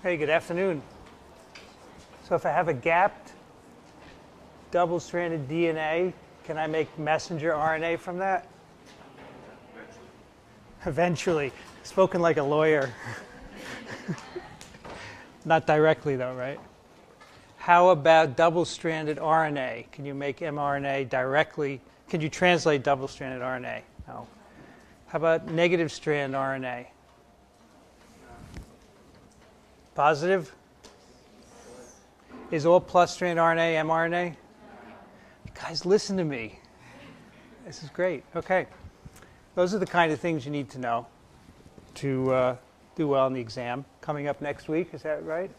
Hey, good afternoon. So if I have a gapped double-stranded DNA, can I make messenger RNA from that? Eventually. Spoken like a lawyer. Not directly though, right? How about double-stranded RNA? Can you make mRNA directly? Can you translate double-stranded RNA? No. How about negative strand RNA? Positive? Is all Plusstrand RNA mRNA? Guys, listen to me. This is great. Okay. Those are the kind of things you need to know to do well in the exam. Coming up next week, is that right?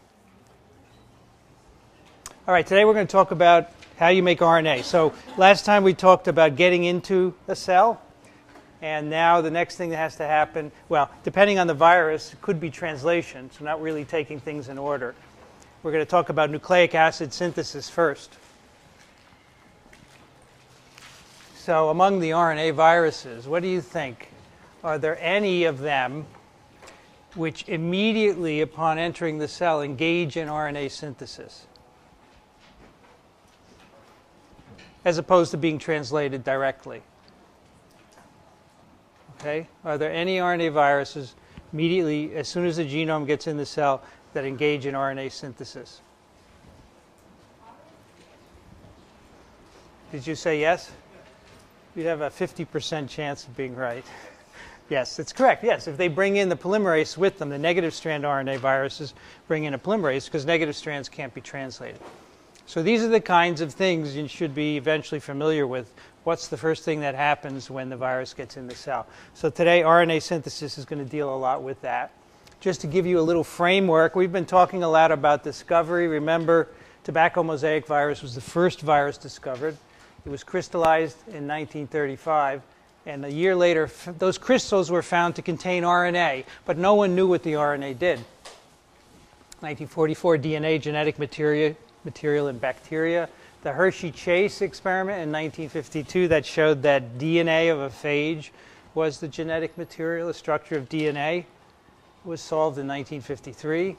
All right, today we're going to talk about how you make RNA. So last time we talked about getting into a cell. And now the next thing that has to happen, well, depending on the virus, it could be translation, so not really taking things in order. We're going to talk about nucleic acid synthesis first. So among the RNA viruses, what do you think? Are there any of them which immediately upon entering the cell engage in RNA synthesis, as opposed to being translated directly? Okay. Are there any RNA viruses immediately, as soon as the genome gets in the cell, that engage in RNA synthesis? Did you say yes? You'd have a 50% chance of being right. Yes, it's correct. Yes, if they bring in the polymerase with them, the negative strand RNA viruses bring in a polymerase because negative strands can't be translated. So these are the kinds of things you should be eventually familiar with. What's the first thing that happens when the virus gets in the cell? So today, RNA synthesis is going to deal a lot with that. Just to give you a little framework, we've been talking a lot about discovery. Remember, tobacco mosaic virus was the first virus discovered. It was crystallized in 1935. And a year later, those crystals were found to contain RNA. But no one knew what the RNA did. 1944, DNA, genetic material in bacteria. The Hershey-Chase experiment in 1952 that showed that DNA of a phage was the genetic material, the structure of DNA, was solved in 1953.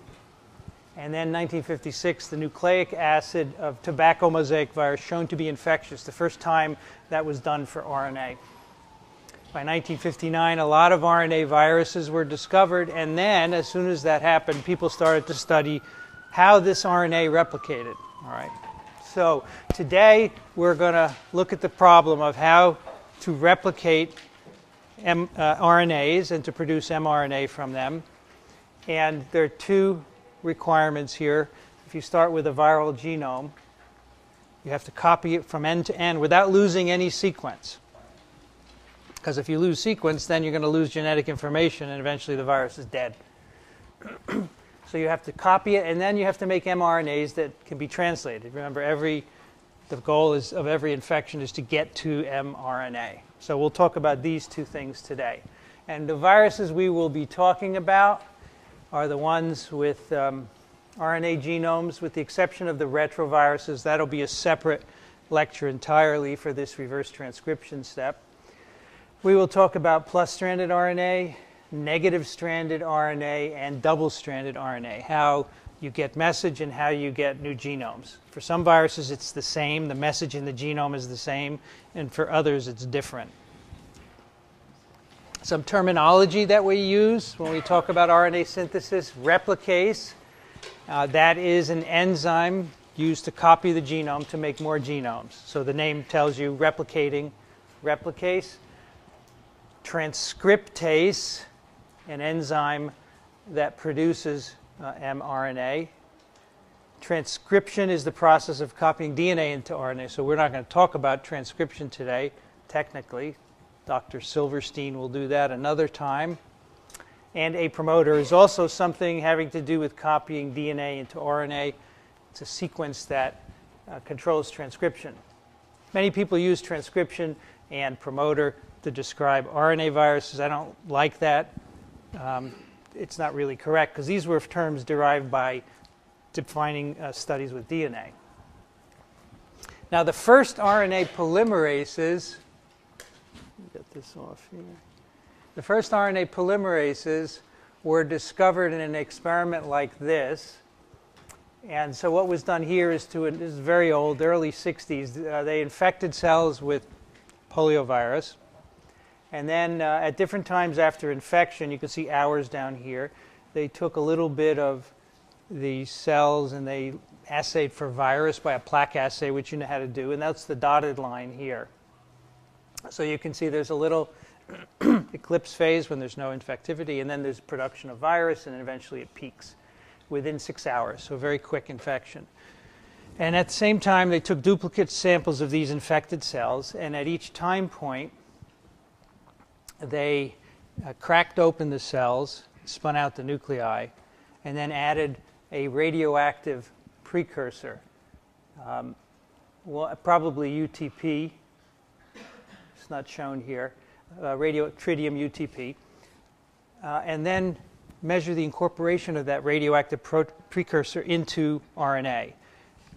And then 1956, the nucleic acid of tobacco mosaic virus shown to be infectious, the first time that was done for RNA. By 1959, a lot of RNA viruses were discovered, and then as soon as that happened, people started to study how this RNA replicated. All right. So today we're going to look at the problem of how to replicate RNAs and to produce mRNA from them. And there are two requirements here. If you start with a viral genome, you have to copy it from end to end without losing any sequence. Because if you lose sequence, then you're going to lose genetic information and eventually the virus is dead. So you have to copy it, and then you have to make mRNAs that can be translated. Remember, the goal of every infection is to get to mRNA. So we'll talk about these two things today. And the viruses we will be talking about are the ones with RNA genomes, with the exception of the retroviruses. That'll be a separate lecture entirely for this reverse transcription step. We will talk about plus-stranded RNA, negative-stranded RNA, and double-stranded RNA, how you get message and how you get new genomes. For some viruses, it's the same. The message in the genome is the same. And for others, it's different. Some terminology that we use when we talk about RNA synthesis: replicase. That is an enzyme used to copy the genome to make more genomes. So the name tells you replicating, replicase. Transcriptase, an enzyme that produces mRNA. Transcription is the process of copying DNA into RNA. So we're not going to talk about transcription today, technically. Dr. Silverstein will do that another time. And a promoter is also something having to do with copying DNA into RNA. It's a sequence that controls transcription. Many people use transcription and promoter to describe RNA viruses. I don't like that. It's not really correct because these were terms derived by defining studies with DNA. Now the first RNA polymerases, get this off here. The first RNA polymerases were discovered in an experiment like this. And so what was done here is this is very old, early 60s. They infected cells with poliovirus. And then at different times after infection, you can see hours down here, they took a little bit of the cells and they assayed for virus by a plaque assay, which you know how to do. And that's the dotted line here. So you can see there's a little eclipse phase when there's no infectivity, and then there's production of virus, and eventually it peaks within 6 hours, so very quick infection. And at the same time, they took duplicate samples of these infected cells, and at each time point, they cracked open the cells, spun out the nuclei, and then added a radioactive precursor, probably UTP. It's not shown here. Tritium UTP, and then measure the incorporation of that radioactive precursor into RNA.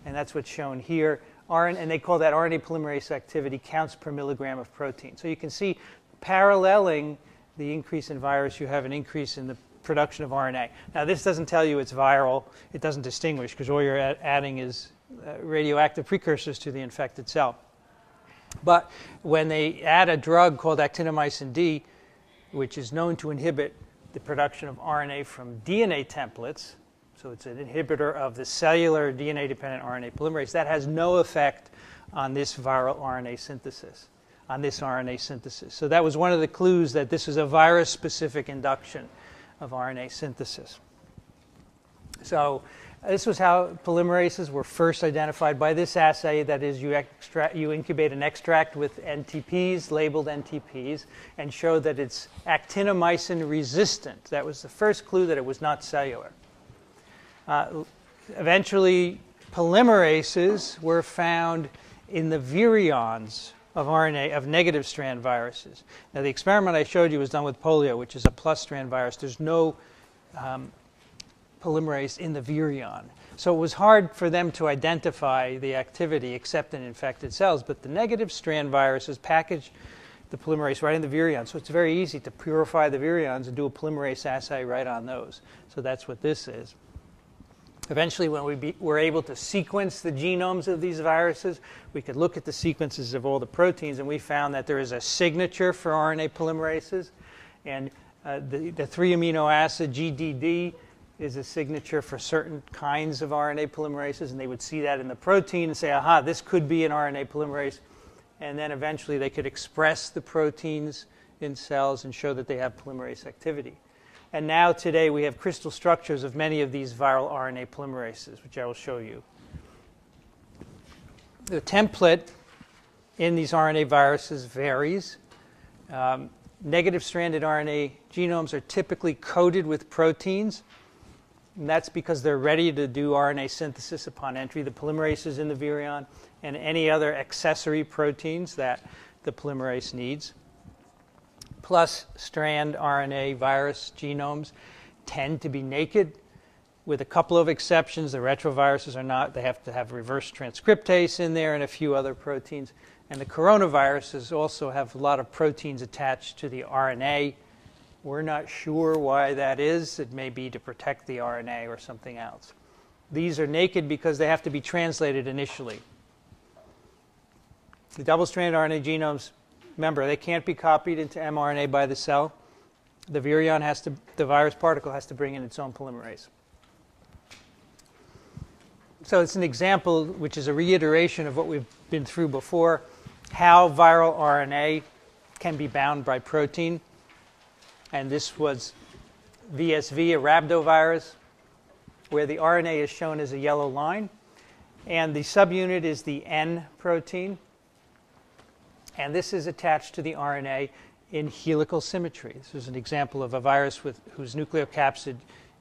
And that's what's shown here. And they call that RNA polymerase activity counts per milligram of protein. So you can see, paralleling the increase in virus, you have an increase in the production of RNA. Now, this doesn't tell you it's viral. It doesn't distinguish, because all you're adding is radioactive precursors to the infected cell. But when they add a drug called actinomycin D, which is known to inhibit the production of RNA from DNA templates, so it's an inhibitor of the cellular DNA-dependent RNA polymerase, that has no effect on this viral RNA synthesis, on this RNA synthesis. So that was one of the clues that this is a virus-specific induction of RNA synthesis. So this was how polymerases were first identified by this assay. That is, you incubate an extract with NTPs, labeled NTPs, and show that it's actinomycin resistant. That was the first clue that it was not cellular. Eventually, polymerases were found in the virions of RNA of negative strand viruses. Now, the experiment I showed you was done with polio, which is a Plusstrand virus. There's no polymerase in the virion. So it was hard for them to identify the activity except in infected cells. But the negative strand viruses package the polymerase right in the virion. So it's very easy to purify the virions and do a polymerase assay right on those. So that's what this is. Eventually, when we were able to sequence the genomes of these viruses, we could look at the sequences of all the proteins, and we found that there is a signature for RNA polymerases. And the 3 amino acid GDD is a signature for certain kinds of RNA polymerases, and they would see that in the protein and say, aha, this could be an RNA polymerase. And then eventually they could express the proteins in cells and show that they have polymerase activity. And now today we have crystal structures of many of these viral RNA polymerases, which I will show you. The template in these RNA viruses varies. Negative stranded RNA genomes are typically coated with proteins. And that's because they're ready to do RNA synthesis upon entry. The polymerase is in the virion, and any other accessory proteins that the polymerase needs. Plusstrand RNA virus genomes tend to be naked, with a couple of exceptions. The retroviruses are not. They have to have reverse transcriptase in there and a few other proteins. And the coronaviruses also have a lot of proteins attached to the RNA. We're not sure why that is. It may be to protect the RNA or something else. These are naked because they have to be translated initially. The double-stranded RNA genomes, remember, they can't be copied into mRNA by the cell. The virion has to, the virus particle has to bring in its own polymerase. So it's an example, which is a reiteration of what we've been through before, how viral RNA can be bound by protein. And this was VSV, a rhabdovirus, where the RNA is shown as a yellow line. And the subunit is the N protein. And this is attached to the RNA in helical symmetry. This is an example of a virus whose nucleocapsid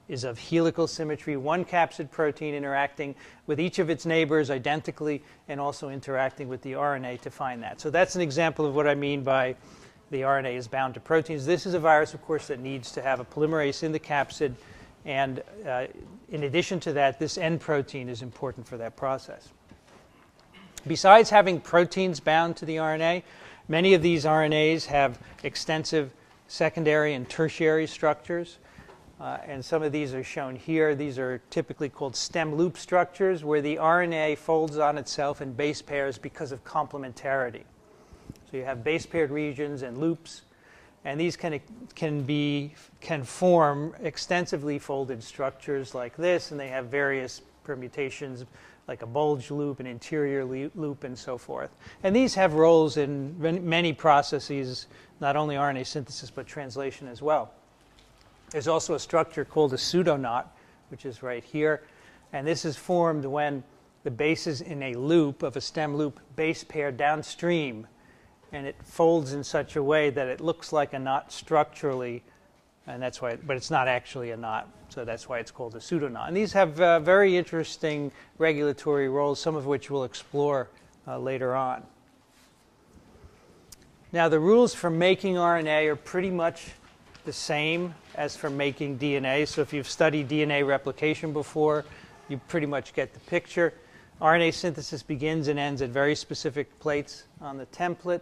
is of helical symmetry, one capsid protein interacting with each of its neighbors identically and also interacting with the RNA to find that. So that's an example of what I mean by the RNA is bound to proteins. This is a virus, of course, that needs to have a polymerase in the capsid. And in addition to that, this N protein is important for that process. Besides having proteins bound to the RNA, many of these RNAs have extensive secondary and tertiary structures. And some of these are shown here. These are typically called stem loop structures, where the RNA folds on itself in base pairs because of complementarity. So you have base paired regions and loops, and these can form extensively folded structures like this, and they have various permutations, like a bulge loop, an interior loop, and so forth. And these have roles in many processes, not only RNA synthesis, but translation as well. There's also a structure called a pseudoknot, which is right here. And this is formed when the bases in a loop of a stem loop base pair downstream, and it folds in such a way that it looks like a knot structurally, and that's why, but it's not actually a knot, so that's why it's called a pseudoknot. And these have very interesting regulatory roles, some of which we'll explore later on. Now, the rules for making RNA are pretty much the same as for making DNA. So if you've studied DNA replication before, you pretty much get the picture. RNA synthesis begins and ends at very specific plates on the template.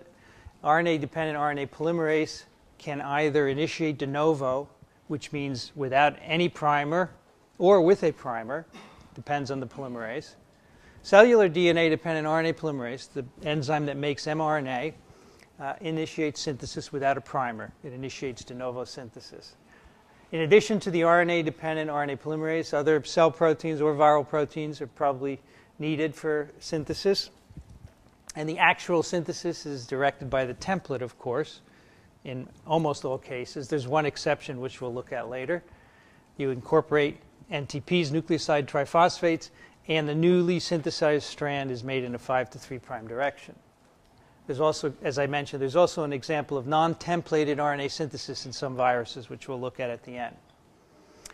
RNA-dependent RNA polymerase can either initiate de novo, which means without any primer, or with a primer, depends on the polymerase. Cellular DNA-dependent RNA polymerase, the enzyme that makes mRNA, initiates synthesis without a primer. It initiates de novo synthesis. In addition to the RNA-dependent RNA polymerase, other cell proteins or viral proteins are probably needed for synthesis. And the actual synthesis is directed by the template, of course, in almost all cases. There's one exception, which we'll look at later. You incorporate NTPs, nucleoside triphosphates, and the newly synthesized strand is made in a 5' to 3' direction. There's also, as I mentioned, there's also an example of non-templated RNA synthesis in some viruses, which we'll look at the end.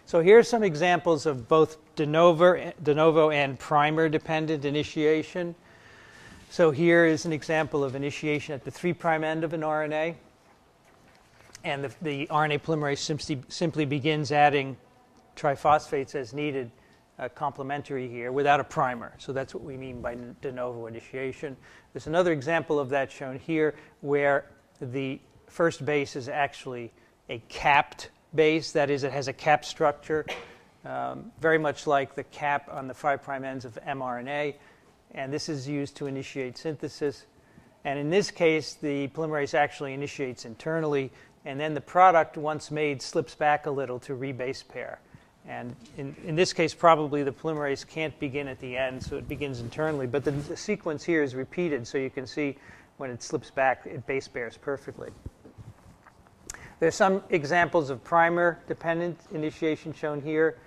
So here are some examples of both de novo and primer-dependent initiation. So here is an example of initiation at the 3' end of an RNA. And the RNA polymerase simply begins adding triphosphates as needed, complementary here, without a primer. So that's what we mean by de novo initiation. There's another example of that shown here, where the first base is actually a capped base. That is, it has a cap structure, very much like the cap on the 5' ends of mRNA. And this is used to initiate synthesis. And in this case, the polymerase actually initiates internally, and then the product, once made, slips back a little to rebase pair. And in this case, probably the polymerase can't begin at the end, so it begins internally. But the sequence here is repeated, so you can see when it slips back, it base pairs perfectly. There's some examples of primer-dependent initiation shown here.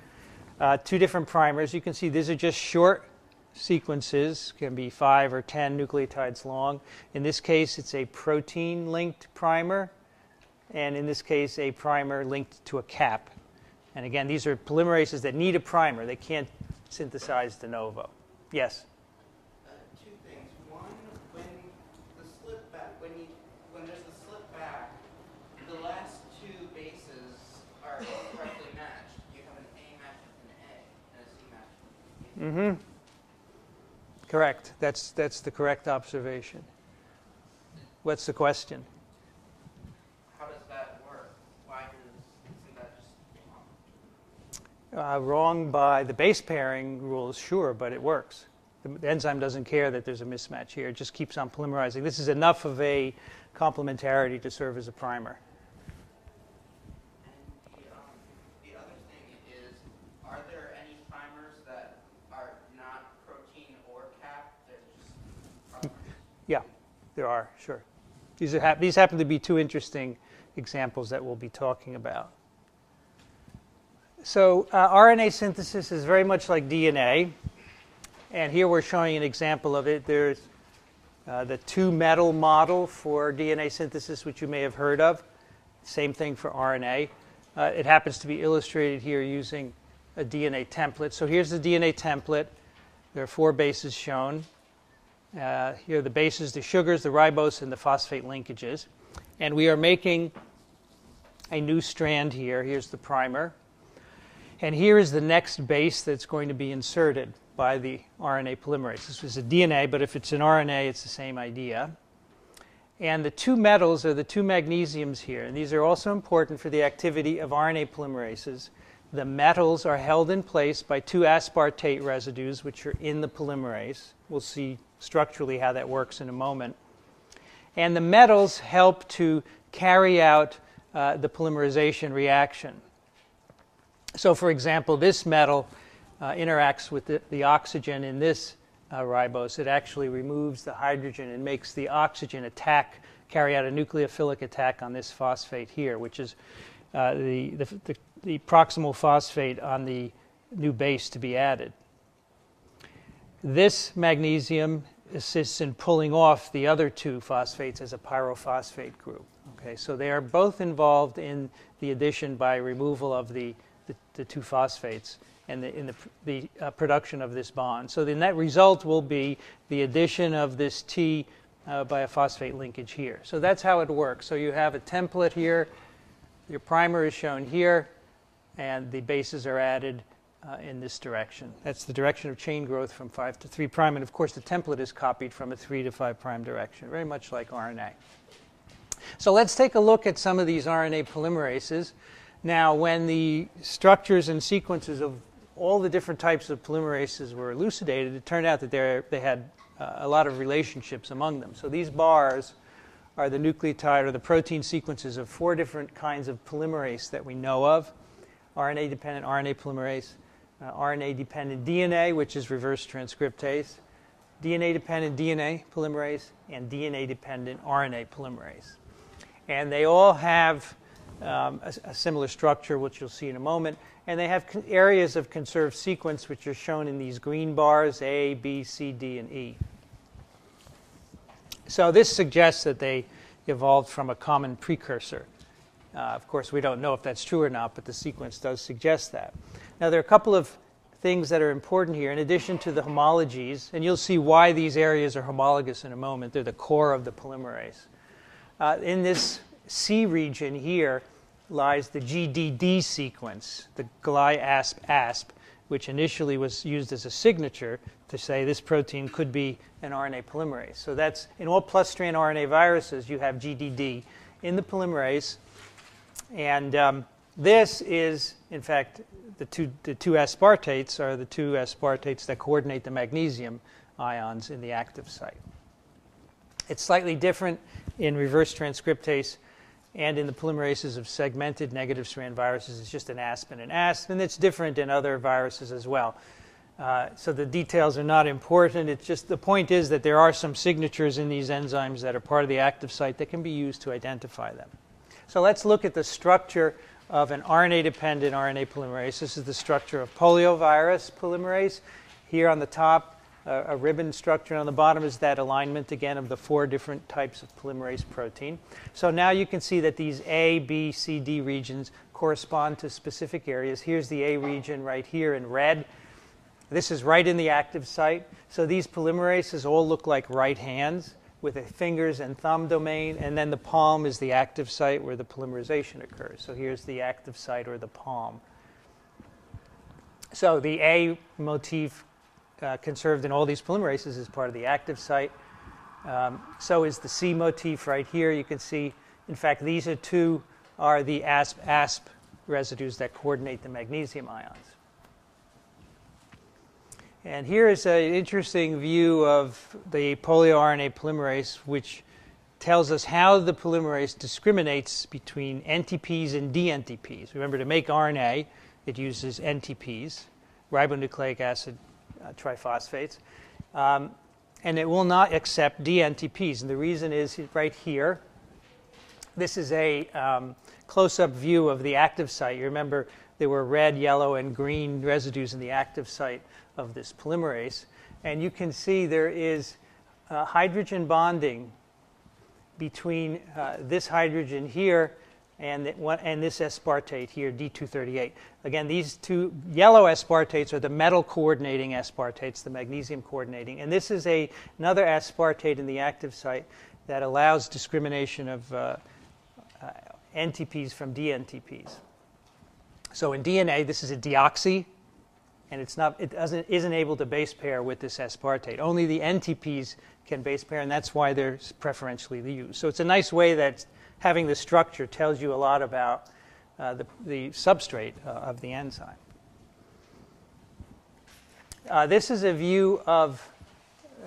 2 different primers. You can see these are just short sequences, can be 5 or 10 nucleotides long. In this case, it's a protein-linked primer, and in this case, a primer linked to a cap. And again, these are polymerases that need a primer. They can't synthesize de novo. Yes? 2 things. One, when the slip back, when there's the slip back, the last 2 bases are correctly matched. You have an A matched with an A and a C matched with an A. Mm-hmm. Correct. That's the correct observation. What's the question? How does that work? Why isn't that just wrong? Wrong by the base pairing rules, sure, but it works. The enzyme doesn't care that there's a mismatch here. It just keeps on polymerizing. This is enough of a complementarity to serve as a primer. And the other thing is, are there any primers that are not protein or cap? They're just primers? Yeah, there are, sure. These happen to be 2 interesting examples that we'll be talking about. So RNA synthesis is very much like DNA. And here we're showing an example of it. There's the 2-metal model for DNA synthesis, which you may have heard of. Same thing for RNA. It happens to be illustrated here using a DNA template. So here's the DNA template. There are 4 bases shown. Here are the bases, the sugars, the ribose, and the phosphate linkages. And we are making a new strand here. Here's the primer. And here is the next base that's going to be inserted by the RNA polymerase. This is a DNA, but if it's an RNA, it's the same idea. And the 2 metals are the 2 magnesiums here. And these are also important for the activity of RNA polymerases. the metals are held in place by two aspartate residues, which are in the polymerase. We'll see structurally how that works in a moment. And the metals help to carry out the polymerization reaction. So, for example, this metal interacts with the oxygen in this ribose. It actually removes the hydrogen and makes the oxygen carry out a nucleophilic attack on this phosphate here, which is the proximal phosphate on the new base to be added. This magnesium assists in pulling off the other two phosphates as a pyrophosphate group. Okay, so they are both involved in the addition by removal of the two phosphates and in the production of this bond. So the net result will be the addition of this T by a phosphate linkage here. So that's how it works. So you have a template here. Your primer is shown here, and the bases are added in this direction. That's the direction of chain growth from 5 to 3 prime, and of course the template is copied from a 3 to 5 prime direction, very much like RNA. So let's take a look at some of these RNA polymerases. Now, when the structures and sequences of all the different types of polymerases were elucidated, it turned out that they had a lot of relationships among them. So these bars are the nucleotide or the protein sequences of 4 different kinds of polymerase that we know of. RNA-dependent RNA polymerase, RNA-dependent DNA, which is reverse transcriptase, DNA-dependent DNA polymerase, and DNA-dependent RNA polymerase. And they all have a similar structure, which you'll see in a moment, and they have areas of conserved sequence, which are shown in these green bars, A, B, C, D, and E. So this suggests that they evolved from a common precursor. Of course, we don't know if that's true or not, but the sequence does suggest that. Now, there are a couple of things that are important here, in addition to the homologies, and you'll see why these areas are homologous in a moment. They're the core of the polymerase. In this C region here lies the GDD sequence, the GLI-ASP-ASP, which initially was used as a signature to say this protein could be an RNA polymerase. So that's, in all Plusstrand RNA viruses, you have GDD in the polymerase. And this is, in fact, the two aspartates are the two aspartates that coordinate the magnesium ions in the active site. It's slightly different in reverse transcriptase and in the polymerases of segmented negative strand viruses. It's just an ASP and an ASP, and it's different in other viruses as well. So the details are not important. It's just the point is that there are some signatures in these enzymes that are part of the active site that can be used to identify them. So let's look at the structure of an RNA-dependent RNA polymerase. This is the structure of poliovirus polymerase. Here on the top, a ribbon structure. On the bottom is that alignment, again, of the 4 different types of polymerase protein. So now you can see that these A, B, C, D regions correspond to specific areas. Here's the A region right here in red. This is right in the active site. So these polymerases all look like right hands with a fingers and thumb domain, and then the palm is the active site where the polymerization occurs. So here's the active site, or the palm. So the A motif conserved in all these polymerases is part of the active site. So is the C motif right here. You can see, in fact, these are the ASP-ASP residues that coordinate the magnesium ions. And here is an interesting view of the polyRNA polymerase, which tells us how the polymerase discriminates between NTPs and dNTPs. Remember, to make RNA, it uses NTPs, ribonucleic acid triphosphates, and it will not accept dNTPs. And the reason is right here. This is a close-up view of the active site. You remember there were red, yellow, and green residues in the active site of this polymerase. And you can see there is hydrogen bonding between this hydrogen here and this aspartate here, D238. Again, these two yellow aspartates are the metal coordinating aspartates, the magnesium coordinating. And this is another aspartate in the active site that allows discrimination of NTPs from dNTPs. So in DNA, this is a deoxy, and isn't able to base pair with this aspartate. Only the NTPs can base pair, and that's why they're preferentially used. So it's a nice way that having the structure tells you a lot about the substrate of the enzyme. This is a view of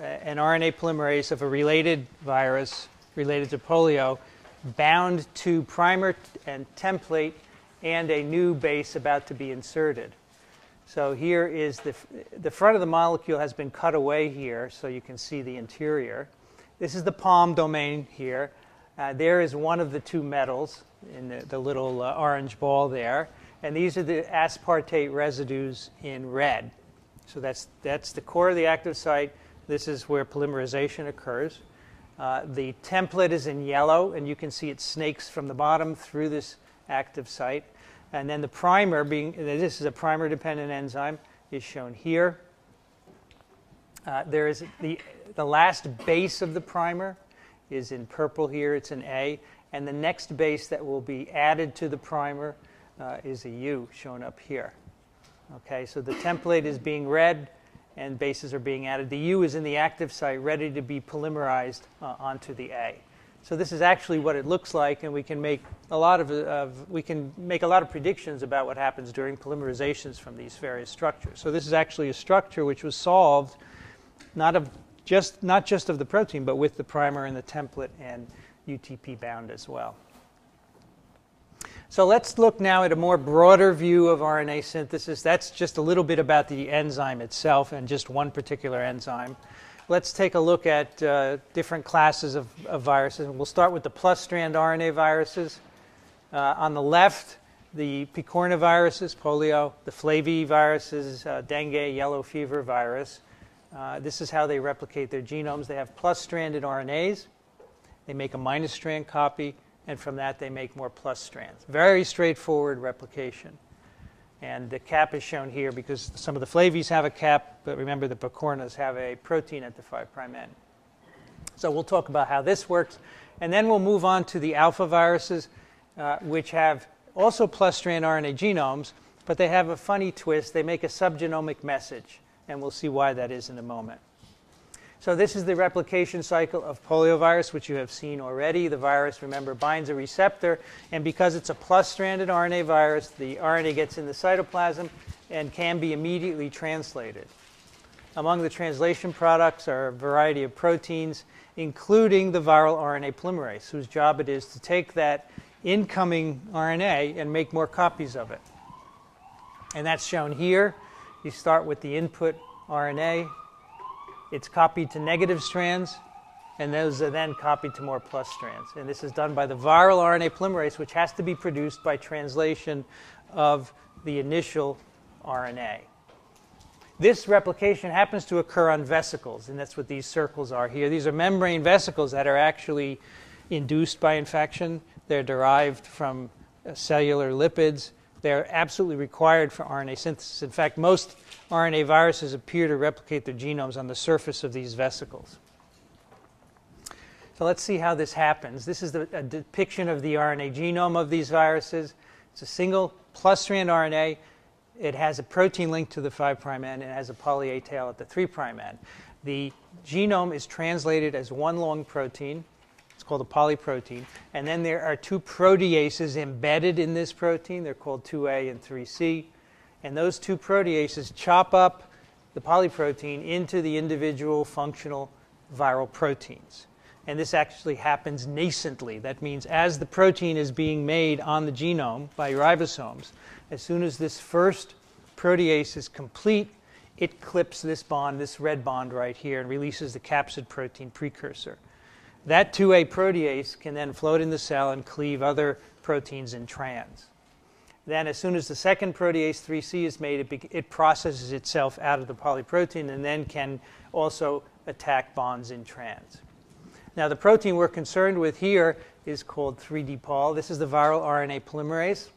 an RNA polymerase of a related virus related to polio bound to primer and template and a new base about to be inserted. So here is the front of the molecule has been cut away here, so you can see the interior. This is the palm domain here. There is one of the two metals in the little orange ball there. And these are the aspartate residues in red. So that's the core of the active site. This is where polymerization occurs. The template is in yellow, and you can see it snakes from the bottom through this active site. And then the primer, this is a primer-dependent enzyme, is shown here. There is the last base of the primer is in purple here. It's an A. And the next base that will be added to the primer is a U, shown up here. Okay, so the template is being read, and bases are being added. The U is in the active site, ready to be polymerized onto the A. So this is actually what it looks like, and we can make a lot of predictions about what happens during polymerizations from these various structures. So this is actually a structure which was solved not just of the protein, but with the primer and the template and UTP bound as well. So let's look now at a more broader view of RNA synthesis. That's just a little bit about the enzyme itself and just one particular enzyme. Let's take a look at different classes of viruses. We'll start with the Plusstrand RNA viruses. On the left, the picornaviruses, polio, the flaviviruses, dengue, yellow fever virus. This is how they replicate their genomes. They have plus-stranded RNAs. They make a minus strand copy, and from that they make more plus strands. Very straightforward replication. And the cap is shown here because some of the flavies have a cap, but remember the picornas have a protein at the 5' end. So we'll talk about how this works. And then we'll move on to the alpha viruses, which have also plus-strand RNA genomes, but they have a funny twist. They make a subgenomic message, and we'll see why that is in a moment. So this is the replication cycle of poliovirus, which you have seen already. The virus, remember, binds a receptor, and because it's a plus-stranded RNA virus, the RNA gets in the cytoplasm and can be immediately translated. Among the translation products are a variety of proteins, including the viral RNA polymerase, whose job it is to take that incoming RNA and make more copies of it. And that's shown here. You start with the input RNA. It's copied to negative strands, and those are then copied to more plus strands. And this is done by the viral RNA polymerase, which has to be produced by translation of the initial RNA. This replication happens to occur on vesicles, and that's what these circles are here. These are membrane vesicles that are actually induced by infection. They're derived from cellular lipids. They're absolutely required for RNA synthesis. In fact, most RNA viruses appear to replicate their genomes on the surface of these vesicles. So let's see how this happens. This is a depiction of the RNA genome of these viruses. It's a single plus-strand RNA. It has a protein linked to the 5' end, and it has a PolyA tail at the 3' end. The genome is translated as one long protein. It's called a polyprotein. And then there are two proteases embedded in this protein. They're called 2A and 3C. And those two proteases chop up the polyprotein into the individual functional viral proteins. And this actually happens nascently. That means as the protein is being made on the genome by ribosomes, as soon as this first protease is complete, it clips this bond, this red bond right here, and releases the capsid protein precursor. That 2A protease can then float in the cell and cleave other proteins in trans. Then as soon as the second protease 3C is made, it processes itself out of the polyprotein and then can also attack bonds in trans. Now the protein we're concerned with here is called 3D-Pol. This is the viral RNA polymerase.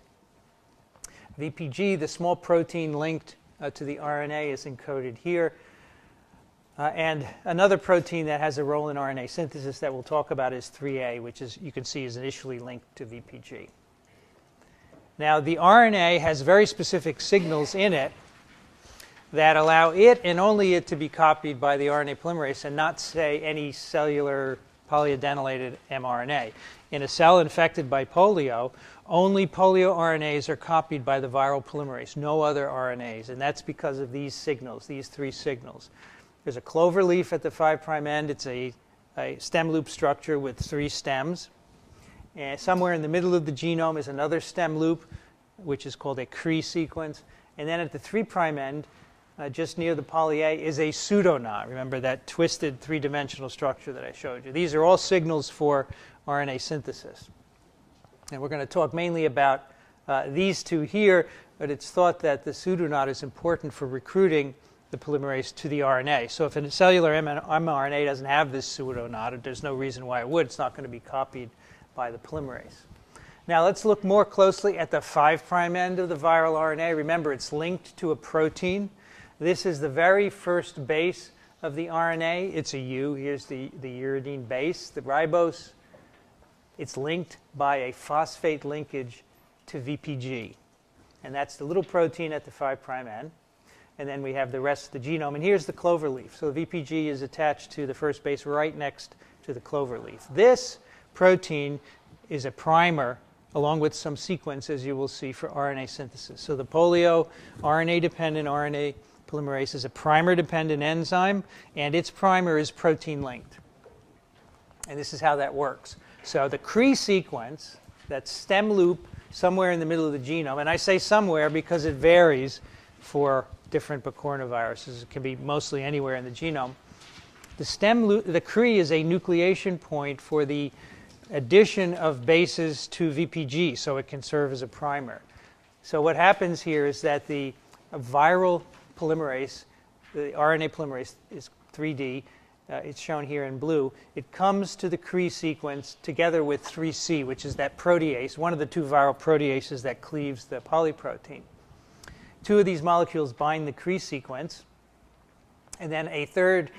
VPG, the small protein linked to the RNA, is encoded here. And another protein that has a role in RNA synthesis that we'll talk about is 3A, which is, you can see, is initially linked to VPG. Now, the RNA has very specific signals in it that allow it and only it to be copied by the RNA polymerase and not, say, any cellular polyadenylated mRNA. In a cell infected by polio, only polio RNAs are copied by the viral polymerase, no other RNAs, and that's because of these signals, these three signals. There's a clover leaf at the 5' end. It's a stem loop structure with 3 stems. And somewhere in the middle of the genome is another stem loop, which is called a Cre sequence. And then at the 3' end, just near the PolyA, is a pseudoknot. Remember that twisted 3-dimensional structure that I showed you. These are all signals for RNA synthesis. And we're going to talk mainly about these two here, but it's thought that the pseudoknot is important for recruiting the polymerase to the RNA. So if a cellular mRNA doesn't have this pseudoknot, there's no reason why it would. It's not going to be copied by the polymerase. Now let's look more closely at the 5' end of the viral RNA. Remember, it's linked to a protein. This is the very first base of the RNA. It's a U. Here's the uridine base, the ribose. It's linked by a phosphate linkage to VPG. And that's the little protein at the 5' end. And then we have the rest of the genome. And here's the clover leaf. So the VPG is attached to the first base right next to the clover leaf. This protein is a primer along with some sequence, as you will see, for RNA synthesis. So the polio RNA-dependent RNA polymerase is a primer-dependent enzyme, and its primer is protein-linked. And this is how that works. So the Cre sequence, that stem loop somewhere in the middle of the genome, and I say somewhere because it varies for different bacornaviruses. It can be mostly anywhere in the genome. The stem loop, the Cre is a nucleation point for the addition of bases to VPG, so it can serve as a primer. So what happens here is that the viral polymerase, the RNA polymerase is 3D. It's shown here in blue. It comes to the Cre sequence together with 3C, which is that protease, one of the 2 viral proteases that cleaves the polyprotein. 2 of these molecules bind the Cre sequence, and then a third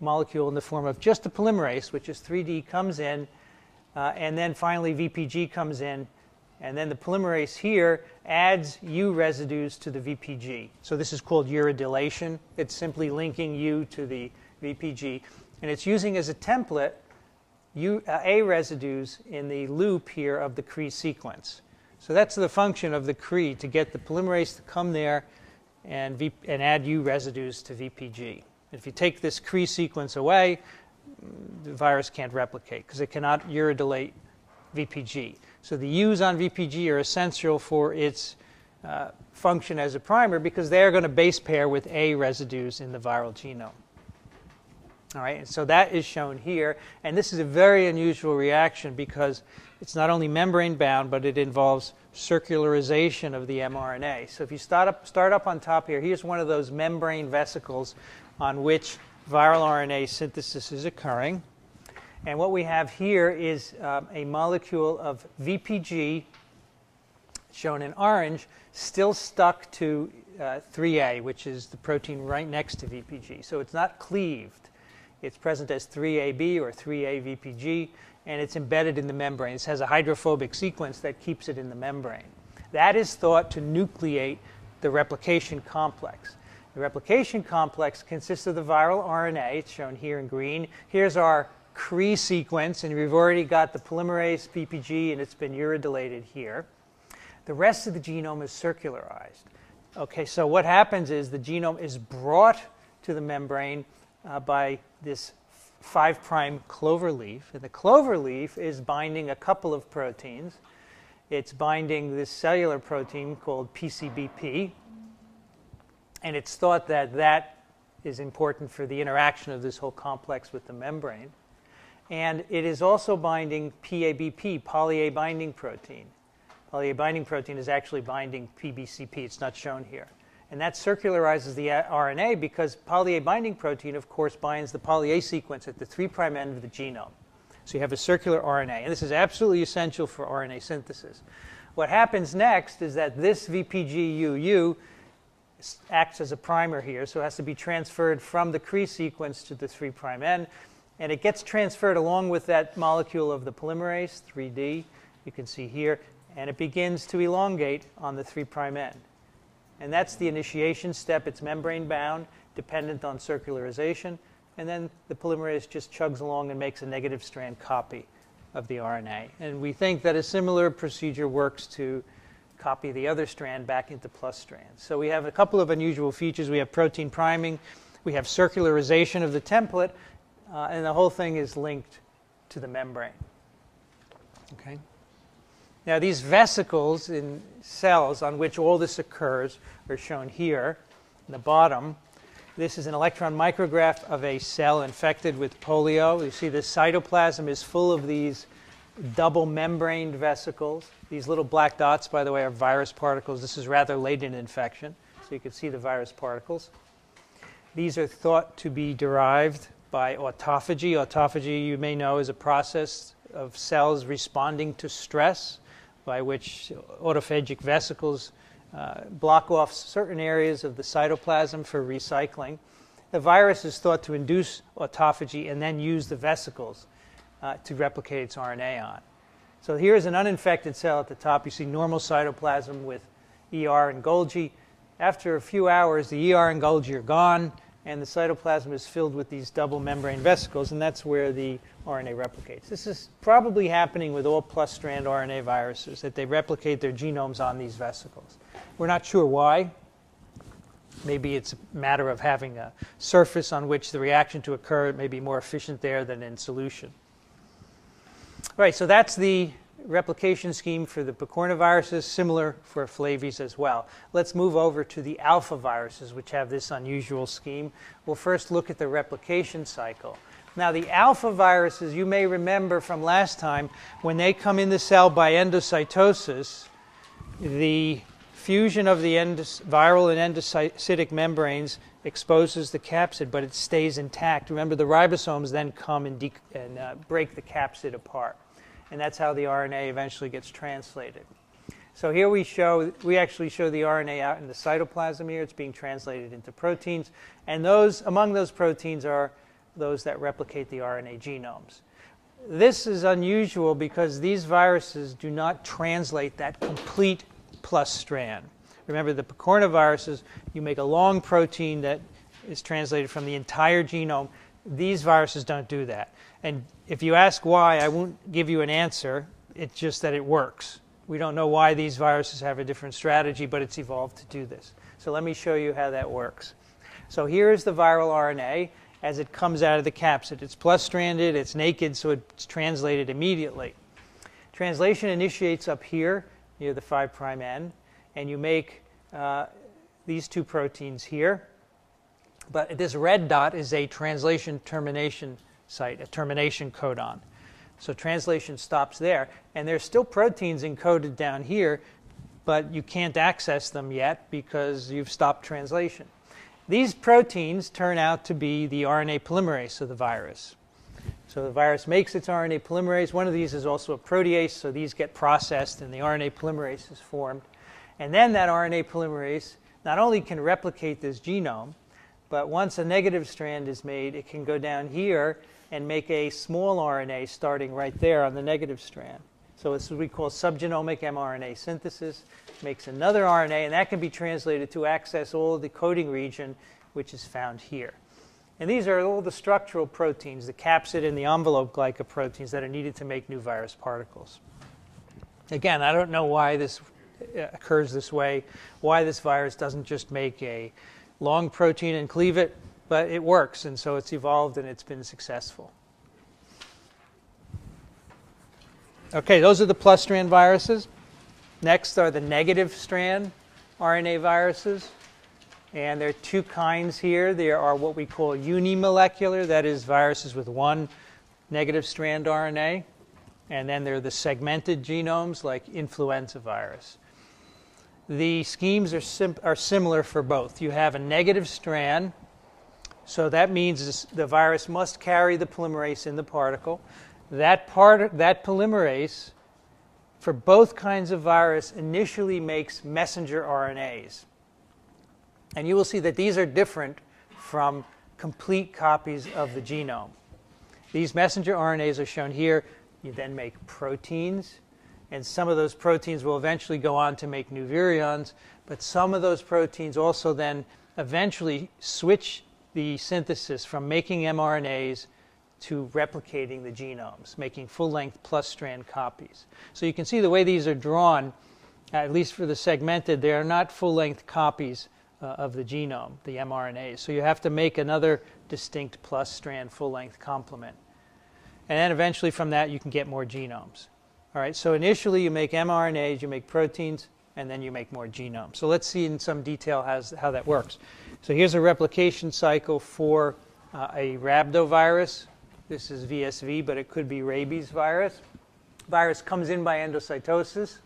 molecule in the form of just a polymerase, which is 3D, comes in, and then finally VPG comes in, and then the polymerase here adds U residues to the VPG. So this is called uridylation. It's simply linking U to the VPG, and it's using as a template A residues in the loop here of the Cre sequence. So that's the function of the Cre, to get the polymerase to come there and add U residues to VPG. If you take this Cre sequence away, the virus can't replicate because it cannot uridylate VPG. So the U's on VPG are essential for its function as a primer because they're going to base pair with A residues in the viral genome. All right, and so that is shown here. And this is a very unusual reaction because it's not only membrane bound, but it involves circularization of the mRNA. So if you start up on top here, here's one of those membrane vesicles on which viral RNA synthesis is occurring. And what we have here is a molecule of VPG, shown in orange, still stuck to 3A, which is the protein right next to VPG. So it's not cleaved. It's present as 3AB or 3A VPG, and it's embedded in the membrane. This has a hydrophobic sequence that keeps it in the membrane. That is thought to nucleate the replication complex. The replication complex consists of the viral RNA. It's shown here in green. Here's our Cre sequence, and we've already got the polymerase VPG, and it's been uridylated here. The rest of the genome is circularized. Okay, so what happens is the genome is brought to the membrane by this 5' clover leaf. And the clover leaf is binding a couple of proteins. It's binding this cellular protein called PCBP. And it's thought that that is important for the interaction of this whole complex with the membrane. And it is also binding PABP, PolyA binding protein. PolyA binding protein is actually binding PBCP. It's not shown here. And that circularizes the RNA because PolyA binding protein, of course, binds the PolyA sequence at the 3' end of the genome. So you have a circular RNA. And this is absolutely essential for RNA synthesis. What happens next is that this VPG-UU acts as a primer here, so it has to be transferred from the Cre sequence to the 3' end. And it gets transferred along with that molecule of the polymerase, 3D, you can see here, and it begins to elongate on the 3' end. And that's the initiation step. It's membrane bound, dependent on circularization. and then the polymerase just chugs along and makes a negative strand copy of the RNA. And we think that a similar procedure works to copy the other strand back into plus strands. So we have a couple of unusual features. We have protein priming, we have circularization of the template, and the whole thing is linked to the membrane. Okay. Now these vesicles in cells on which all this occurs are shown here in the bottom. This is an electron micrograph of a cell infected with polio. You see the cytoplasm is full of these double membraned vesicles. These little black dots, by the way, are virus particles. This is rather late in infection, so you can see the virus particles. These are thought to be derived by autophagy. Autophagy, you may know, is a process of cells responding to stress, by which autophagic vesicles block off certain areas of the cytoplasm for recycling. The virus is thought to induce autophagy and then use the vesicles to replicate its RNA on. So here's an uninfected cell at the top. You see normal cytoplasm with ER and Golgi. After a few hours, the ER and Golgi are gone, and the cytoplasm is filled with these double membrane vesicles, and that's where the RNA replicates. This is probably happening with all plus-strand RNA viruses, that they replicate their genomes on these vesicles. We're not sure why. Maybe it's a matter of having a surface on which the reaction to occur. It may be more efficient there than in solution. All right, so that's the replication scheme for the picornaviruses, similar for flavies as well. Let's move over to the alpha viruses, which have this unusual scheme. We'll first look at the replication cycle. Now, the alpha viruses, you may remember from last time, when they come in the cell by endocytosis, the fusion of the viral and endocytic membranes exposes the capsid, but it stays intact. Remember, the ribosomes then come and break the capsid apart. And that's how the RNA eventually gets translated. So here we actually show the RNA out in the cytoplasm here. It's being translated into proteins. And among those proteins are those that replicate the RNA genomes. This is unusual because these viruses do not translate that complete plus strand. Remember, the picornaviruses, you make a long protein that is translated from the entire genome. These viruses don't do that. And if you ask why, I won't give you an answer. It's just that it works. We don't know why these viruses have a different strategy, but it's evolved to do this. So let me show you how that works. So here's the viral RNA as it comes out of the capsid. It's plus-stranded, it's naked, so it's translated immediately. Translation initiates up here near the 5' end, and you make these two proteins here. But this red dot is a translation termination site, a termination codon. So translation stops there. And there's still proteins encoded down here, but you can't access them yet because you've stopped translation. These proteins turn out to be the RNA polymerase of the virus. So the virus makes its RNA polymerase. One of these is also a protease, so these get processed and the RNA polymerase is formed. And then that RNA polymerase not only can replicate this genome, but once a negative strand is made, it can go down here and make a small RNA starting right there on the negative strand. So this is what we call subgenomic mRNA synthesis. Makes another RNA, and that can be translated to access all of the coding region, which is found here. And these are all the structural proteins, the capsid and the envelope glycoproteins that are needed to make new virus particles. Again, I don't know why this occurs this way, why this virus doesn't just make a long protein and cleave it, but it works, and so it's evolved and it's been successful. Okay, those are the plus strand viruses. Next are the negative strand RNA viruses. And there are two kinds here. There are what we call unimolecular, that is viruses with one negative strand RNA. And then there are the segmented genomes like influenza virus. The schemes are similar for both. You have a negative strand, so that means the virus must carry the polymerase in the particle. That polymerase, for both kinds of virus, initially makes messenger RNAs. And you will see that these are different from complete copies of the genome. These messenger RNAs are shown here. You then make proteins, and some of those proteins will eventually go on to make new virions, but some of those proteins also then eventually switch the synthesis from making mRNAs to replicating the genomes, making full-length plus-strand copies. So you can see the way these are drawn, at least for the segmented, they are not full-length copies of the genome, the mRNAs. So you have to make another distinct plus-strand full-length complement. And then eventually from that you can get more genomes. All right, so initially you make mRNAs, you make proteins, and then you make more genomes. So let's see in some detail how that works. So here's a replication cycle for a rhabdovirus. This is VSV, but it could be rabies virus. Virus comes in by endocytosis,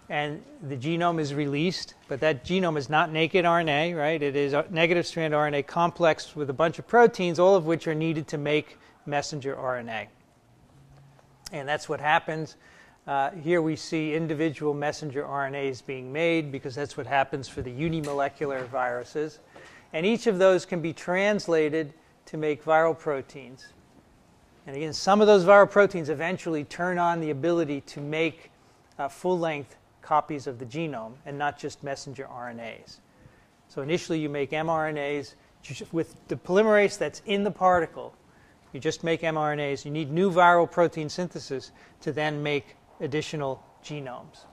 and the genome is released, but that genome is not naked RNA, right? It is a negative strand RNA complex with a bunch of proteins, all of which are needed to make messenger RNA. And that's what happens. Here we see individual messenger RNAs being made because that's what happens for the unimolecular viruses. And each of those can be translated to make viral proteins. And again, some of those viral proteins eventually turn on the ability to make full-length copies of the genome and not just messenger RNAs. So initially you make mRNAs with the polymerase that's in the particle. You just make mRNAs. You need new viral protein synthesis to then make additional genomes.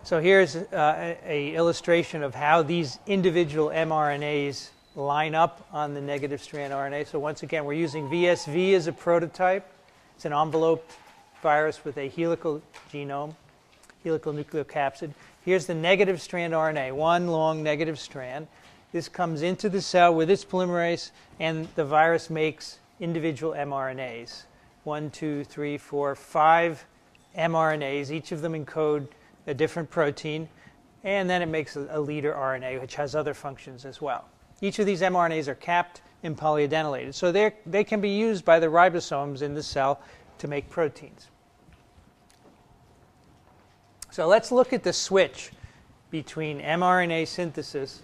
So here's an illustration of how these individual mRNAs line up on the negative strand RNA. So once again, we're using VSV as a prototype. It's an enveloped virus with a helical genome, helical nucleocapsid. Here's the negative strand RNA, one long negative strand. This comes into the cell with its polymerase, and the virus makes individual mRNAs. 1, 2, 3, 4, 5 mRNAs. Each of them encode a different protein, and then it makes a leader RNA, which has other functions as well. Each of these mRNAs are capped and polyadenylated, so they can be used by the ribosomes in the cell to make proteins. So let's look at the switch between mRNA synthesis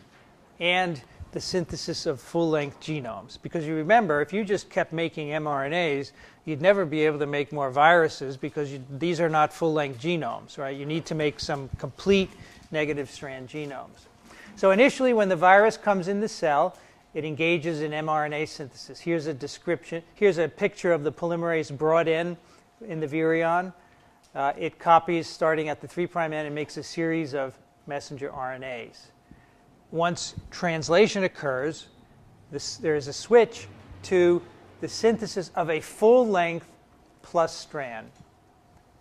and the synthesis of full-length genomes. Because you remember, if you just kept making mRNAs, you'd never be able to make more viruses because these are not full-length genomes, right? You need to make some complete negative strand genomes. So initially, when the virus comes in the cell, it engages in mRNA synthesis. Here's a description. Here's a picture of the polymerase brought in the virion. It copies starting at the 3' end and makes a series of messenger RNAs. Once translation occurs, there is a switch to the synthesis of a full-length plus strand.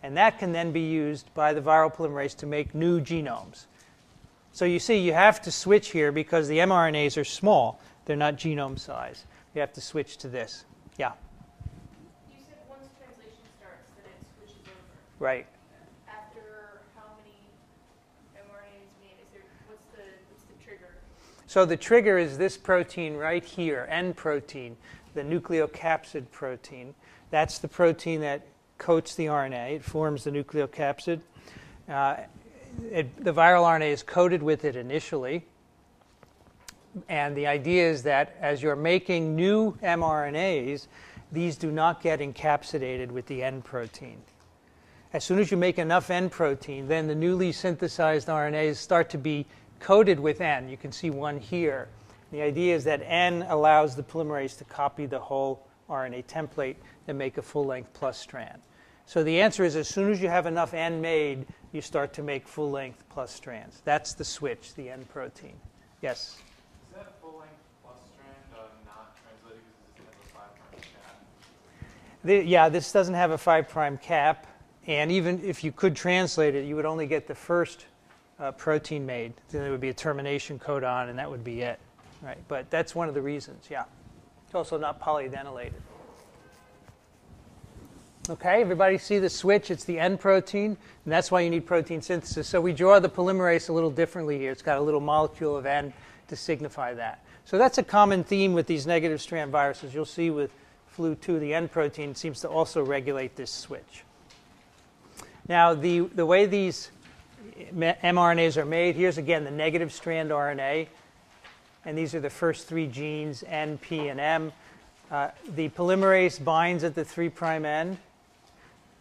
And that can then be used by the viral polymerase to make new genomes. So you see, you have to switch here because the mRNAs are small. They're not genome size. You have to switch to this. Yeah? You said once translation starts, that it switches over. Right. After how many mRNAs made? What's the trigger? So the trigger is this protein right here, N protein, the nucleocapsid protein. That's the protein that coats the RNA. It forms the nucleocapsid. The viral RNA is coated with it initially. And the idea is that as you're making new mRNAs, these do not get encapsulated with the N protein. As soon as you make enough N protein, then the newly synthesized RNAs start to be coated with N. You can see one here. The idea is that N allows the polymerase to copy the whole RNA template and make a full-length plus strand. So the answer is as soon as you have enough N made, you start to make full-length plus strands. That's the switch, the N protein. Yes? Is that full-length plus strand not translated because it doesn't have a 5' cap? Yeah, this doesn't have a 5' cap. And even if you could translate it, you would only get the first protein made. Then there would be a termination codon, and that would be it. Right? But that's one of the reasons, yeah. It's also not polyadenylated. Okay, everybody see the switch? It's the N protein, and that's why you need protein synthesis. So we draw the polymerase a little differently here. It's got a little molecule of N to signify that. So that's a common theme with these negative strand viruses. You'll see with flu 2, the N protein seems to also regulate this switch. Now, the way these mRNAs are made, here's again the negative strand RNA. And these are the first 3 genes, N, P, and M. The polymerase binds at the 3' end.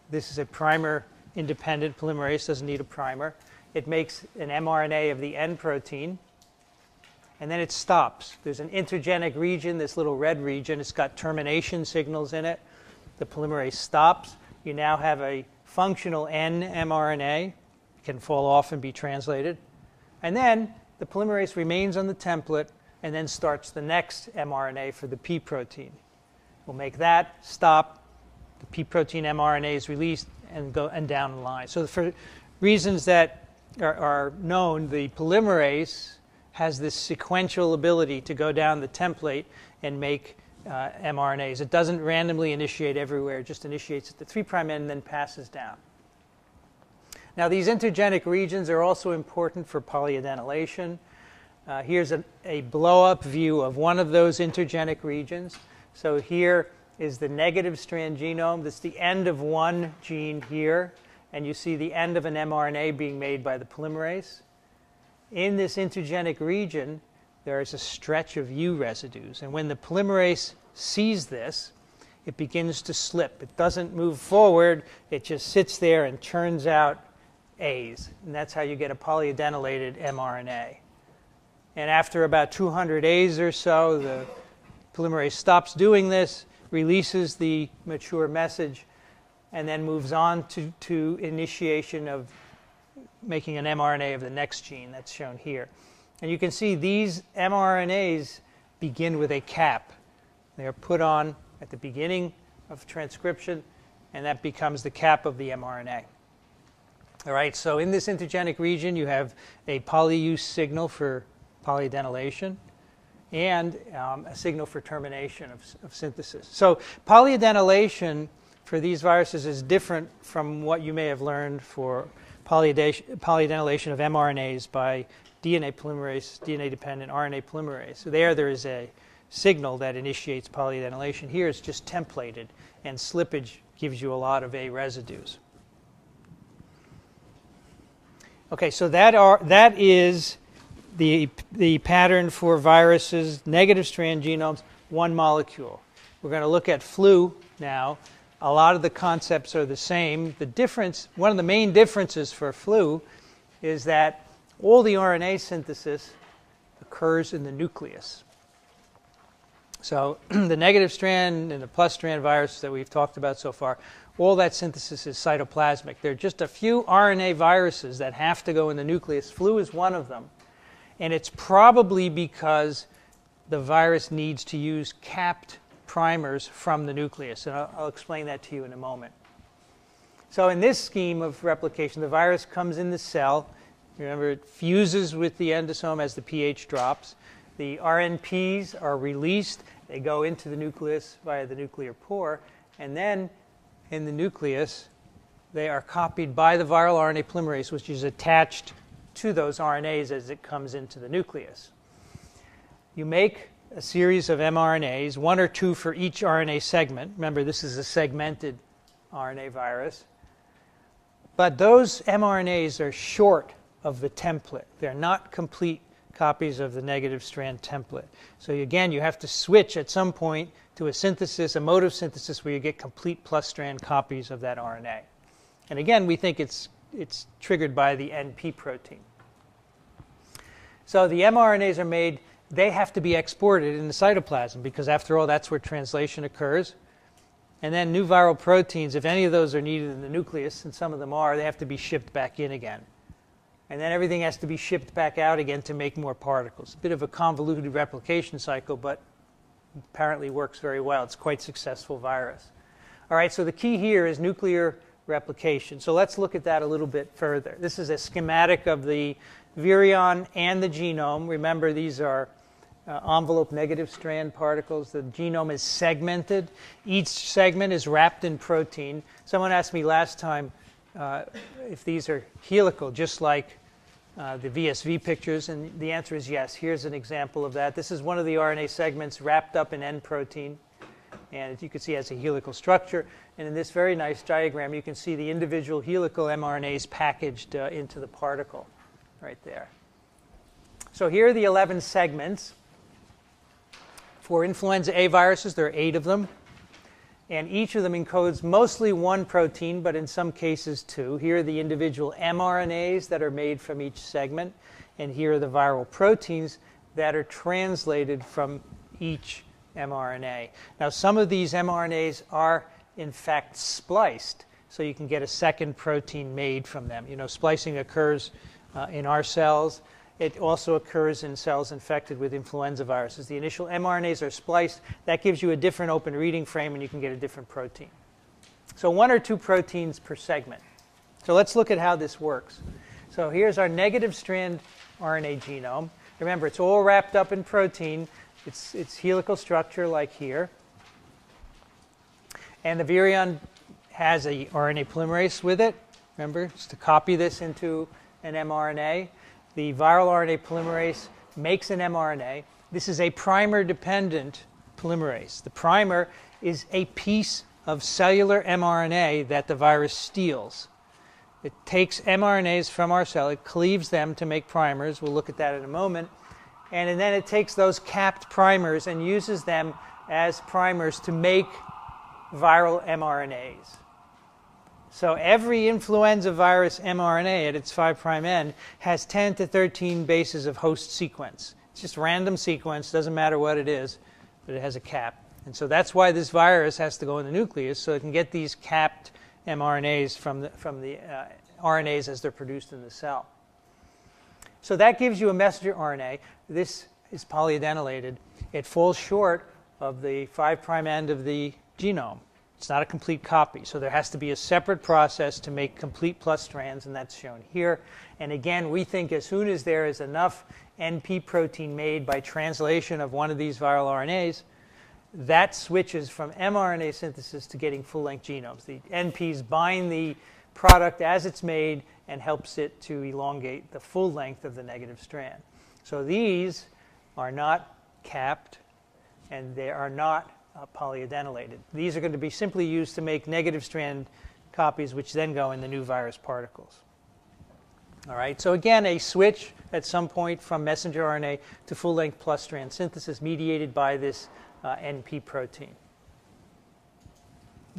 This is a primer-independent polymerase, doesn't need a primer. It makes an mRNA of the N protein. and then it stops. There's an intergenic region, this little red region. It's got termination signals in it. The polymerase stops. You now have a functional N mRNA. It can fall off and be translated. And then the polymerase remains on the template and then starts the next mRNA for the P protein. We'll make that stop. The P protein mRNA is released and go and down the line. So for reasons that are known, the polymerase has this sequential ability to go down the template and make mRNAs. It doesn't randomly initiate everywhere. It just initiates at the 3' end and then passes down. Now, these intergenic regions are also important for polyadenylation. Here's a blow-up view of one of those intergenic regions. So here is the negative strand genome. That's the end of one gene here. And you see the end of an mRNA being made by the polymerase. In this intergenic region, there is a stretch of U residues. And when the polymerase sees this, it begins to slip. It doesn't move forward. It just sits there and turns out A's. And that's how you get a polyadenylated mRNA. And after about 200 A's or so, the polymerase stops doing this, releases the mature message, and then moves on to initiation of making an mRNA of the next gene. That's shown here. And you can see these mRNAs begin with a cap. They are put on at the beginning of transcription, and that becomes the cap of the mRNA. All right, so in this intergenic region, you have a polyuse signal for polyadenylation and a signal for termination of synthesis. So polyadenylation for these viruses is different from what you may have learned for polyadenylation of mRNAs by DNA polymerase, DNA-dependent RNA polymerase. So there is a signal that initiates polyadenylation. Here it's just templated, and slippage gives you a lot of A residues. Okay, so that is the pattern for viruses, negative strand genomes, one molecule. We're going to look at flu now. A lot of the concepts are the same. The difference, one of the main differences for flu is that all the RNA synthesis occurs in the nucleus. So the negative strand and the Plusstrand virus that we've talked about so far, all that synthesis is cytoplasmic. There are just a few RNA viruses that have to go in the nucleus. Flu is one of them. And it's probably because the virus needs to use capped primers from the nucleus. And I'll explain that to you in a moment. So in this scheme of replication, the virus comes in the cell. Remember, it fuses with the endosome as the pH drops. The RNPs are released. They go into the nucleus via the nuclear pore. And then in the nucleus, they are copied by the viral RNA polymerase, which is attached to those RNAs as it comes into the nucleus. You make a series of mRNAs, one or two for each RNA segment. Remember, this is a segmented RNA virus. But those mRNAs are short of the template. They're not complete copies of the negative strand template. So again, you have to switch at some point to a synthesis, a mode of synthesis where you get complete Plusstrand copies of that RNA. And again, we think it's triggered by the NP protein. So the mRNAs are made, they have to be exported in the cytoplasm because after all, that's where translation occurs. And then new viral proteins, if any of those are needed in the nucleus, and some of them are, they have to be shipped back in again. And then everything has to be shipped back out again to make more particles. A bit of a convoluted replication cycle, but apparently works very well. It's quite successful virus. All right, so the key here is nuclear replication. So let's look at that a little bit further. This is a schematic of the virion and the genome. Remember, these are envelope negative strand particles. The genome is segmented. Each segment is wrapped in protein. Someone asked me last time if these are helical, just like the VSV pictures, and the answer is yes. Here's an example of that. This is one of the RNA segments wrapped up in N protein, and as you can see, it has a helical structure. And in this very nice diagram, you can see the individual helical mRNAs packaged into the particle right there. So here are the 11 segments. For influenza A viruses, there are 8 of them. And each of them encodes mostly one protein, but in some cases 2. Here are the individual mRNAs that are made from each segment. And here are the viral proteins that are translated from each mRNA. Now, some of these mRNAs are, in fact, spliced, so you can get a second protein made from them. You know, splicing occurs in our cells. It also occurs in cells infected with influenza viruses. The initial mRNAs are spliced. That gives you a different open reading frame, and you can get a different protein. So 1 or 2 proteins per segment. So let's look at how this works. So here's our negative strand RNA genome. Remember, it's all wrapped up in protein. It's helical structure like here. And the virion has a RNA polymerase with it. Remember, just to copy this into an mRNA. The viral RNA polymerase makes an mRNA. This is a primer-dependent polymerase. The primer is a piece of cellular mRNA that the virus steals. It takes mRNAs from our cell, it cleaves them to make primers. We'll look at that in a moment. And then it takes those capped primers and uses them as primers to make viral mRNAs. So every influenza virus mRNA at its 5' end has 10 to 13 bases of host sequence. It's just random sequence, doesn't matter what it is, but it has a cap. And so that's why this virus has to go in the nucleus, so it can get these capped mRNAs from the RNAs as they're produced in the cell. So that gives you a messenger RNA. This is polyadenylated. It falls short of the 5' end of the genome. It's not a complete copy, so there has to be a separate process to make complete plus strands, and that's shown here. And again, we think as soon as there is enough NP protein made by translation of one of these viral RNAs, that switches from mRNA synthesis to getting full-length genomes. The NPs bind the product as it's made and helps it to elongate the full length of the negative strand. So these are not capped, and they are not polyadenylated. These are going to be simply used to make negative strand copies, which then go in the new virus particles. All right, so again, a switch at some point from messenger RNA to full-length plus strand synthesis mediated by this NP protein.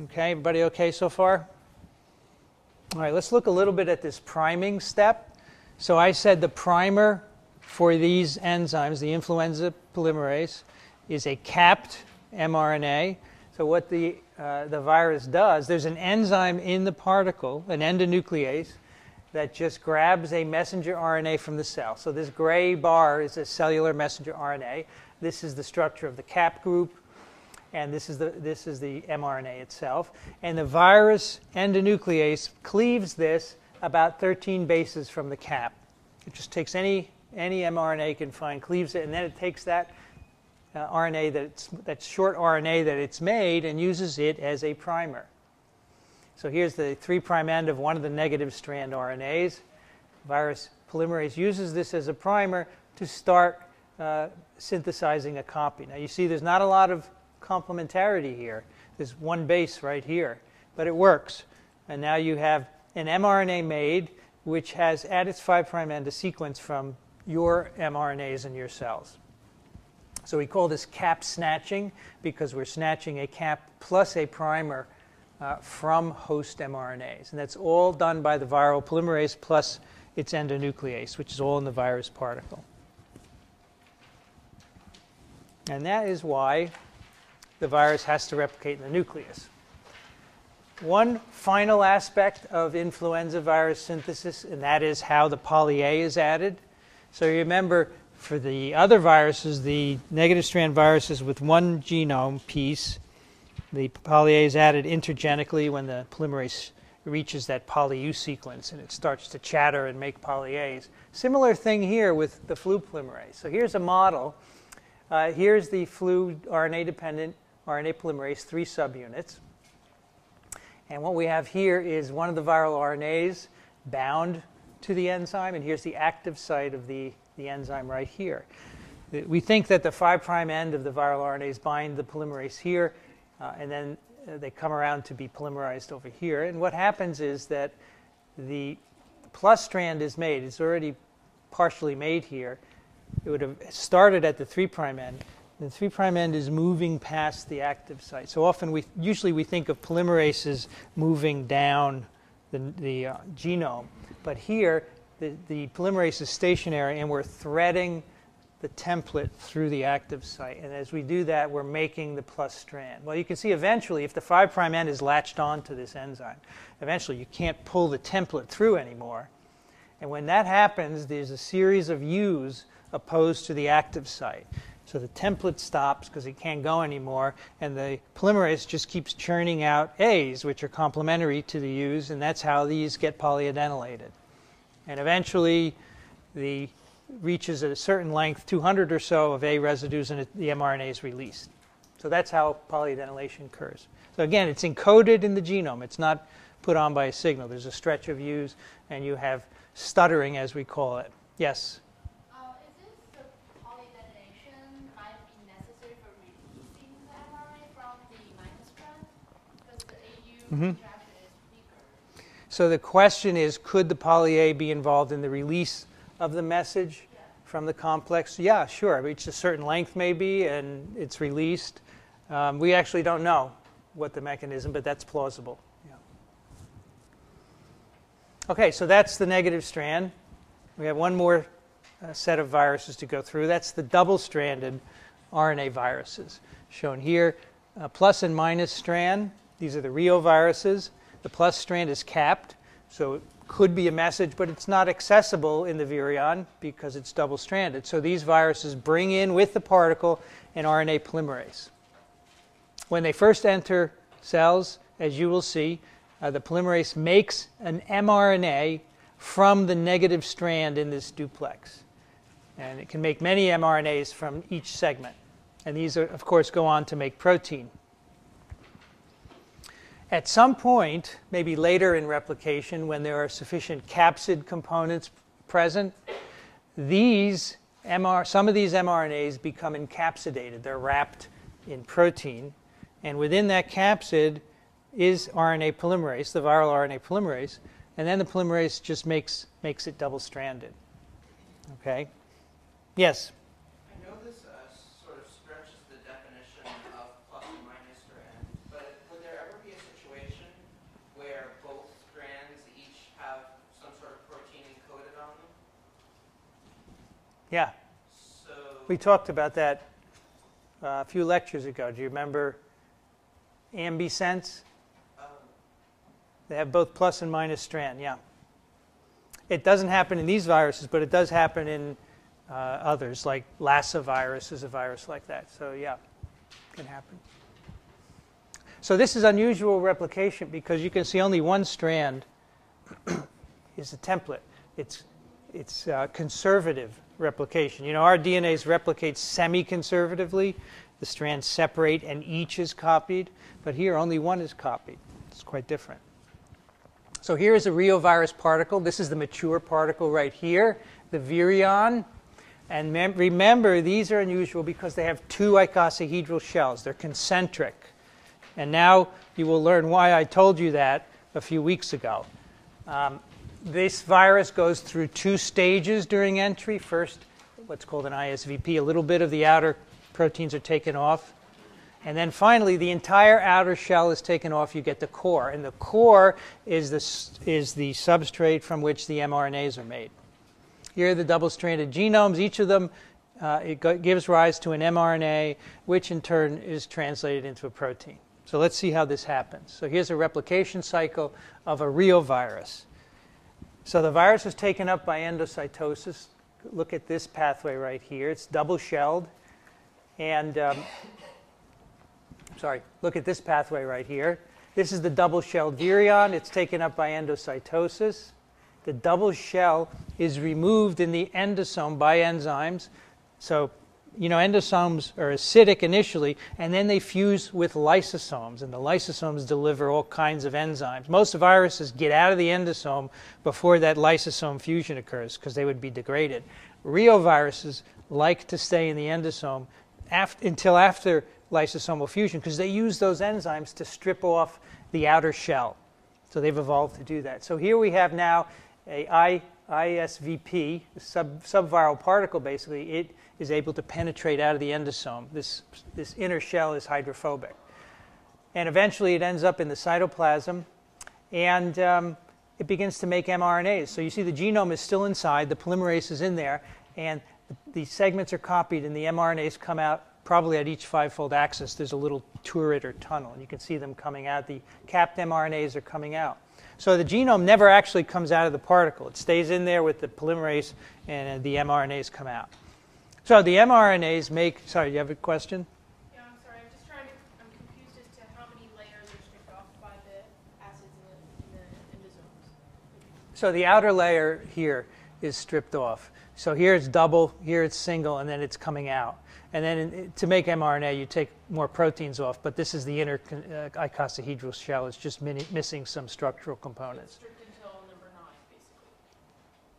Okay, everybody okay so far? All right, let's look a little bit at this priming step. So I said the primer for these enzymes, the influenza polymerase, is a capped mRNA. So what the virus does, there's an enzyme in the particle, an endonuclease, that just grabs a messenger RNA from the cell. So this gray bar is a cellular messenger RNA. This is the structure of the cap group, and this is the mRNA itself. And the virus endonuclease cleaves this about 13 bases from the cap. It just takes any mRNA it can find, cleaves it, and then it takes that RNA that short RNA that it's made and uses it as a primer. So here's the 3' end of one of the negative strand RNAs. Virus polymerase uses this as a primer to start synthesizing a copy. Now you see there's not a lot of complementarity here. There's one base right here, but it works. And now you have an mRNA made which has at its 5' end a sequence from your mRNAs in your cells. So we call this cap snatching because we're snatching a cap plus a primer from host mRNAs. And that's all done by the viral polymerase plus its endonuclease, which is all in the virus particle. And that is why the virus has to replicate in the nucleus. One final aspect of influenza virus synthesis, and that is how the PolyA is added. So you remember, for the other viruses, the negative strand viruses with one genome piece, the PolyA is added intergenically when the polymerase reaches that polyU sequence and it starts to chatter and make polyAs. Similar thing here with the flu polymerase. So here's a model. Here's the flu RNA-dependent RNA polymerase, 3 subunits. And what we have here is one of the viral RNAs bound to the enzyme, and here's the active site of the enzyme right here. We think that the 5' end of the viral RNAs bind the polymerase here, and then they come around to be polymerized over here. And what happens is that the plus strand is made. It's already partially made here. It would have started at the 3' end. The 3' end is moving past the active site. So often, usually we think of polymerases moving down the genome. But here, the polymerase is stationary, and we're threading the template through the active site. And as we do that, we're making the plus strand. Well, you can see eventually, if the 5' end is latched onto this enzyme, eventually you can't pull the template through anymore. And when that happens, there's a series of U's opposed to the active site. So the template stops because it can't go anymore, and the polymerase just keeps churning out A's, which are complementary to the U's, and that's how these get polyadenylated. And eventually, the reaches at a certain length, 200 or so of A residues, and the mRNA is released. So that's how polyadenylation occurs. So again, it's encoded in the genome. It's not put on by a signal. There's a stretch of U's, and you have stuttering, as we call it. Yes? Is this the polyadenylation might be necessary for releasing the mRNA from the minus strand? Because the AU interaction is weaker. So the question is, could the PolyA be involved in the release of the message from the complex? Yeah, sure. It reaches a certain length maybe, and it's released. We actually don't know what the mechanism, but that's plausible. Yeah. Okay, so that's the negative strand. We have one more set of viruses to go through. That's the double-stranded RNA viruses, shown here. Plus and minus strand, these are the reoviruses. The plus strand is capped, so it could be a message, but it's not accessible in the virion because it's double-stranded. So these viruses bring in with the particle an RNA polymerase. When they first enter cells, as you will see, the polymerase makes an mRNA from the negative strand in this duplex. And it can make many mRNAs from each segment. And these, of course, go on to make protein. At some point, maybe later in replication, when there are sufficient capsid components present, some of these mRNAs become encapsulated. They're wrapped in protein. And within that capsid is RNA polymerase, the viral RNA polymerase. And then the polymerase just makes it double-stranded. Okay? Yes? I know this sort of stretches the definition of plus and minus strand, but would there ever be a situation where both strands each have some sort of protein encoded on them? Yeah. So We talked about that a few lectures ago. Do you remember ambisense? They have both plus and minus strand, yeah. It doesn't happen in these viruses, but it does happen in others, like Lassa virus is a virus like that. So yeah, it can happen. So this is unusual replication because you can see only one strand is a template. It's conservative replication. You know, our DNAs replicate semi-conservatively. The strands separate and each is copied. But here only one is copied. It's quite different. So here is a reovirus particle. This is the mature particle right here, the virion. And remember, these are unusual because they have two icosahedral shells. They're concentric. And now you will learn why I told you that a few weeks ago. This virus goes through two stages during entry. First, what's called an ISVP. A little bit of the outer proteins are taken off. And then finally, the entire outer shell is taken off. You get the core. And the core is the substrate from which the mRNAs are made. Here are the double-stranded genomes. Each of them gives rise to an mRNA, which in turn is translated into a protein. So let's see how this happens. So here's a replication cycle of a reovirus. So the virus is taken up by endocytosis. Look at this pathway right here. It's double-shelled. And look at this pathway right here. This is the double-shelled virion. It's taken up by endocytosis. The double shell is removed in the endosome by enzymes. So, you know, endosomes are acidic initially, and then they fuse with lysosomes, and the lysosomes deliver all kinds of enzymes. Most viruses get out of the endosome before that lysosome fusion occurs because they would be degraded. Reoviruses like to stay in the endosome until after lysosomal fusion because they use those enzymes to strip off the outer shell. So they've evolved to do that. So here we have now a ISVP, a subviral particle basically. It is able to penetrate out of the endosome. This inner shell is hydrophobic. And eventually it ends up in the cytoplasm and it begins to make mRNAs. So you see the genome is still inside, the polymerase is in there, and the segments are copied and the mRNAs come out probably at each 5-fold axis. There's a little turret or tunnel, and you can see them coming out. The capped mRNAs are coming out. So the genome never actually comes out of the particle. It stays in there with the polymerase, and the mRNAs come out. So the mRNAs make, sorry, you have a question? Yeah, I'm sorry. I'm confused as to how many layers are stripped off by the acids in the endosomes. So the outer layer here is stripped off. So here it's double, here it's single, and then it's coming out. And then to make mRNA, you take more proteins off, but this is the inner icosahedral shell. It's just missing some structural components. It's stripped until number 9, basically,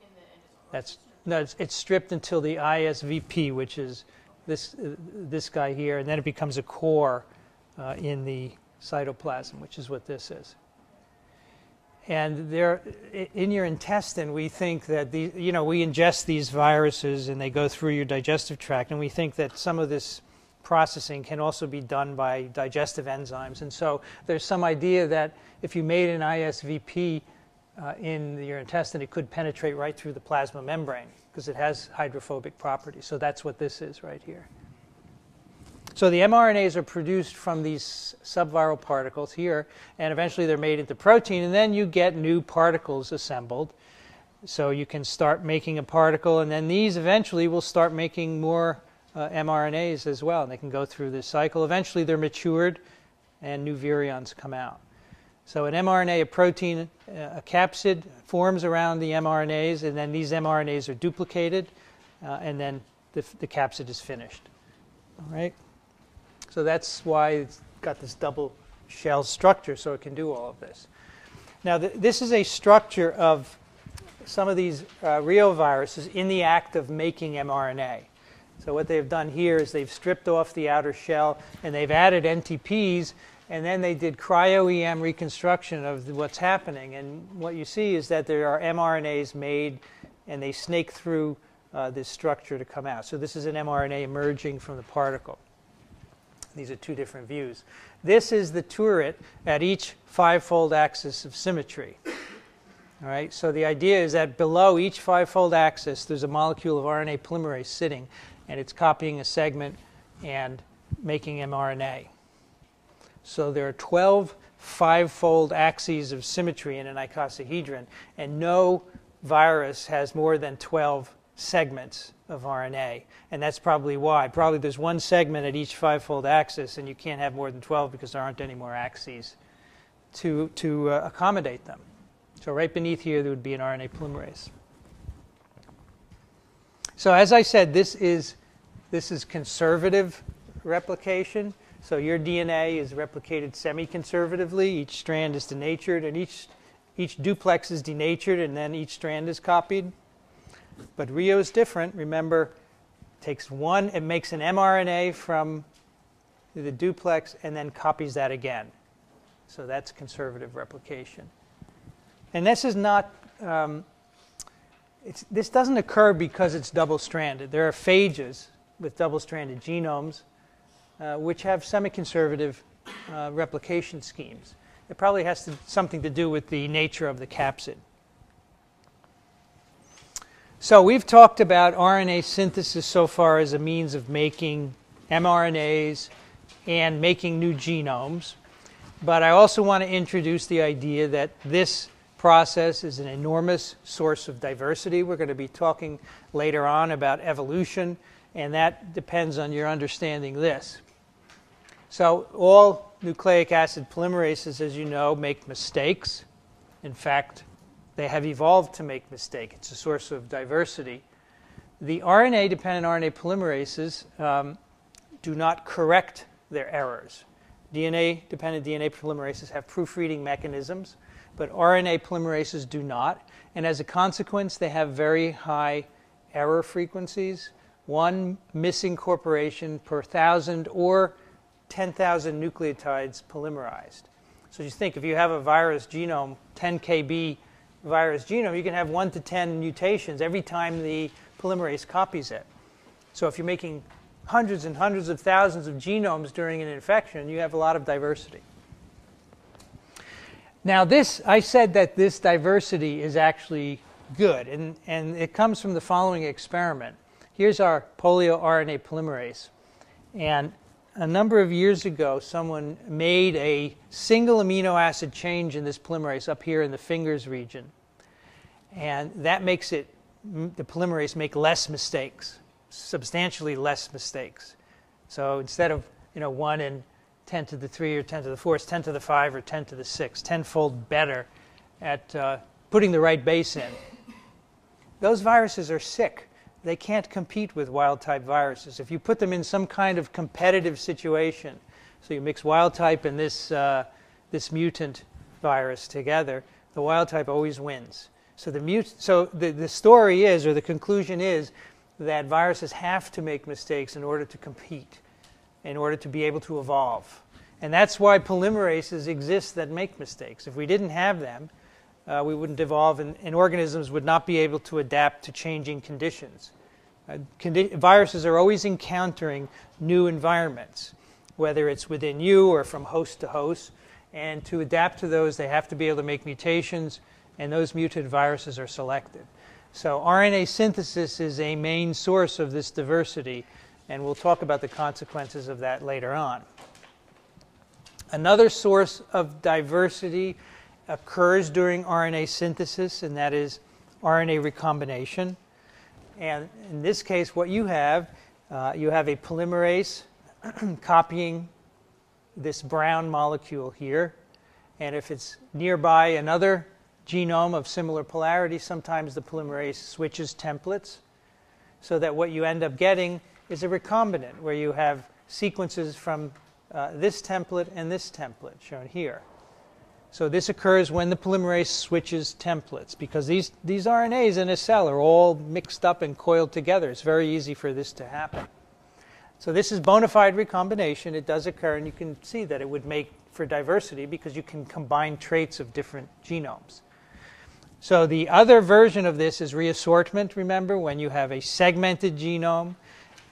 in the endosome. That's, no, it's stripped until the ISVP, which is this guy here, and then it becomes a core in the cytoplasm, which is what this is. And there, in your intestine, we think that we ingest these viruses and they go through your digestive tract, and we think that some of this processing can also be done by digestive enzymes. And so there's some idea that if you made an ISVP in your intestine, it could penetrate right through the plasma membrane because it has hydrophobic properties. So that's what this is right here. So the mRNAs are produced from these subviral particles here, and eventually they're made into protein, and then you get new particles assembled. So you can start making a particle, and then these eventually will start making more mRNAs as well, and they can go through this cycle. Eventually they're matured, and new virions come out. So an mRNA, a protein, a capsid forms around the mRNAs, and then these mRNAs are duplicated, and then the capsid is finished. All right? So that's why it's got this double shell structure, so it can do all of this. Now, this is a structure of some of these reoviruses in the act of making mRNA. So what they've done here is they've stripped off the outer shell, and they've added NTPs, and then they did cryo-EM reconstruction of what's happening. And what you see is that there are mRNAs made, and they snake through this structure to come out. So this is an mRNA emerging from the particle. These are two different views. This is the turret at each 5-fold axis of symmetry. All right, so the idea is that below each 5-fold axis, there's a molecule of RNA polymerase sitting, and it's copying a segment and making mRNA. So there are 12 5-fold axes of symmetry in an icosahedron, and no virus has more than 12 segments of RNA, and that's probably why. Probably there's one segment at each 5-fold axis, and you can't have more than 12 because there aren't any more axes to accommodate them. So right beneath here, there would be an RNA polymerase. So as I said, this is conservative replication. So your DNA is replicated semi-conservatively. Each strand is denatured, and each duplex is denatured, and then each strand is copied. But Rio is different. Remember, it makes an mRNA from the duplex and then copies that again. So that's conservative replication. And this is not, this doesn't occur because it's double-stranded. There are phages with double-stranded genomes which have semi-conservative replication schemes. It probably has something to do with the nature of the capsid. So we've talked about RNA synthesis so far as a means of making mRNAs and making new genomes. But I also want to introduce the idea that this process is an enormous source of diversity. We're going to be talking later on about evolution, and that depends on your understanding this. So all nucleic acid polymerases, as you know, make mistakes. In fact, they have evolved to make mistakes. It's a source of diversity. The RNA-dependent RNA polymerases do not correct their errors. DNA-dependent DNA polymerases have proofreading mechanisms, but RNA polymerases do not. And as a consequence, they have very high error frequencies, 1 misincorporation per 1,000 or 10,000 nucleotides polymerized. So just think, if you have a virus genome, 10 kb virus genome, you can have 1 to 10 mutations every time the polymerase copies it. So if you're making hundreds and hundreds of thousands of genomes during an infection, you have a lot of diversity. Now I said that this diversity is actually good, and it comes from the following experiment. here's our PolyA RNA polymerase. And a number of years ago, someone made a single amino acid change in this polymerase up here in the fingers region. And that makes it, the polymerase make less mistakes, substantially less mistakes. So instead of 1 in 10 to the 3 or 10 to the 4, it's 10 to the 5 or 10 to the 6, tenfold better at putting the right base in. Those viruses are sick. They can't compete with wild-type viruses. If you put them in some kind of competitive situation, so you mix wild-type and this mutant virus together, the wild-type always wins. So the story is, or the conclusion is, that viruses have to make mistakes in order to compete, in order to be able to evolve. And that's why polymerases exist that make mistakes. If we didn't have them, we wouldn't evolve, and organisms would not be able to adapt to changing conditions. Viruses are always encountering new environments, whether it's within you or from host to host. And to adapt to those, they have to be able to make mutations, and those mutated viruses are selected. So RNA synthesis is a main source of this diversity, and we'll talk about the consequences of that later on. Another source of diversity occurs during RNA synthesis, and that is RNA recombination. And in this case, what you have a polymerase copying this brown molecule here. And if it's nearby another genome of similar polarity, sometimes the polymerase switches templates, so that what you end up getting is a recombinant, where you have sequences from this template and this template, shown here. So this occurs when the polymerase switches templates, because these RNAs in a cell are all mixed up and coiled together. It's very easy for this to happen. So this is bona fide recombination. It does occur, and you can see that it would make for diversity because you can combine traits of different genomes. So the other version of this is reassortment, remember, when you have a segmented genome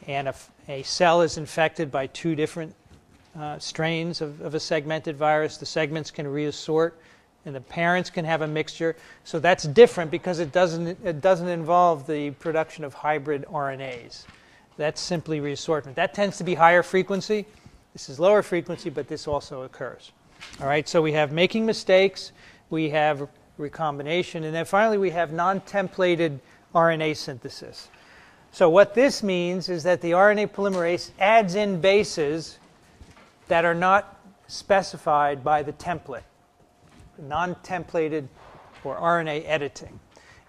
and a cell is infected by two different strains of a segmented virus. The segments can reassort, and the parents can have a mixture. So that's different because it doesn't involve the production of hybrid RNAs. That's simply reassortment. That tends to be higher frequency. This is lower frequency, but this also occurs. All right, so we have making mistakes, we have recombination, and then finally we have non-templated RNA synthesis. So what this means is that the RNA polymerase adds in bases that are not specified by the template, non-templated or RNA editing.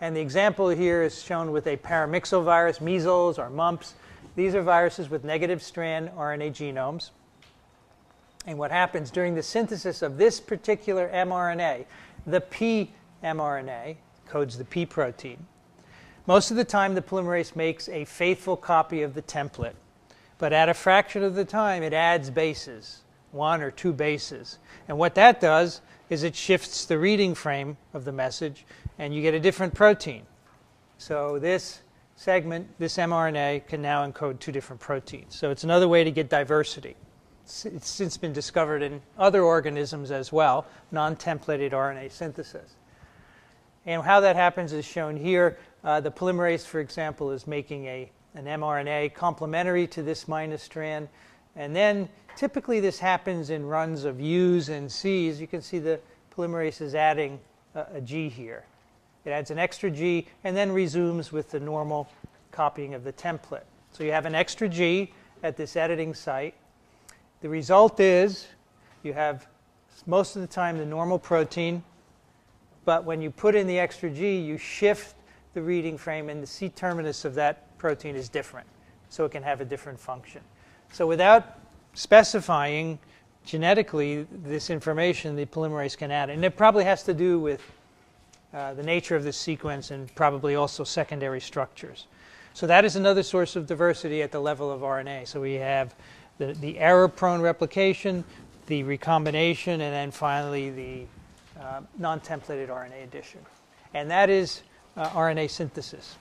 And the example here is shown with a paramyxovirus, measles or mumps. These are viruses with negative strand RNA genomes. And what happens during the synthesis of this particular mRNA, the P mRNA codes the P protein. Most of the time, the polymerase makes a faithful copy of the template. But at a fraction of the time, it adds bases, 1 or 2 bases. And what that does is it shifts the reading frame of the message, and you get a different protein. So this segment, this mRNA, can now encode 2 different proteins. So it's another way to get diversity. It's since been discovered in other organisms as well, non-templated RNA synthesis. And how that happens is shown here. The polymerase, for example, is making an mRNA complementary to this minus strand. And then typically this happens in runs of U's and C's. You can see the polymerase is adding a G here. It adds an extra G and then resumes with the normal copying of the template. So you have an extra G at this editing site. The result is you have most of the time the normal protein, but when you put in the extra G, you shift the reading frame, and the C terminus of that protein is different, so it can have a different function. So without specifying genetically this information, the polymerase can add it. And it probably has to do with the nature of the sequence and probably also secondary structures. So that is another source of diversity at the level of RNA. So we have the error-prone replication, the recombination, and then finally the non-templated RNA addition. And that is RNA synthesis.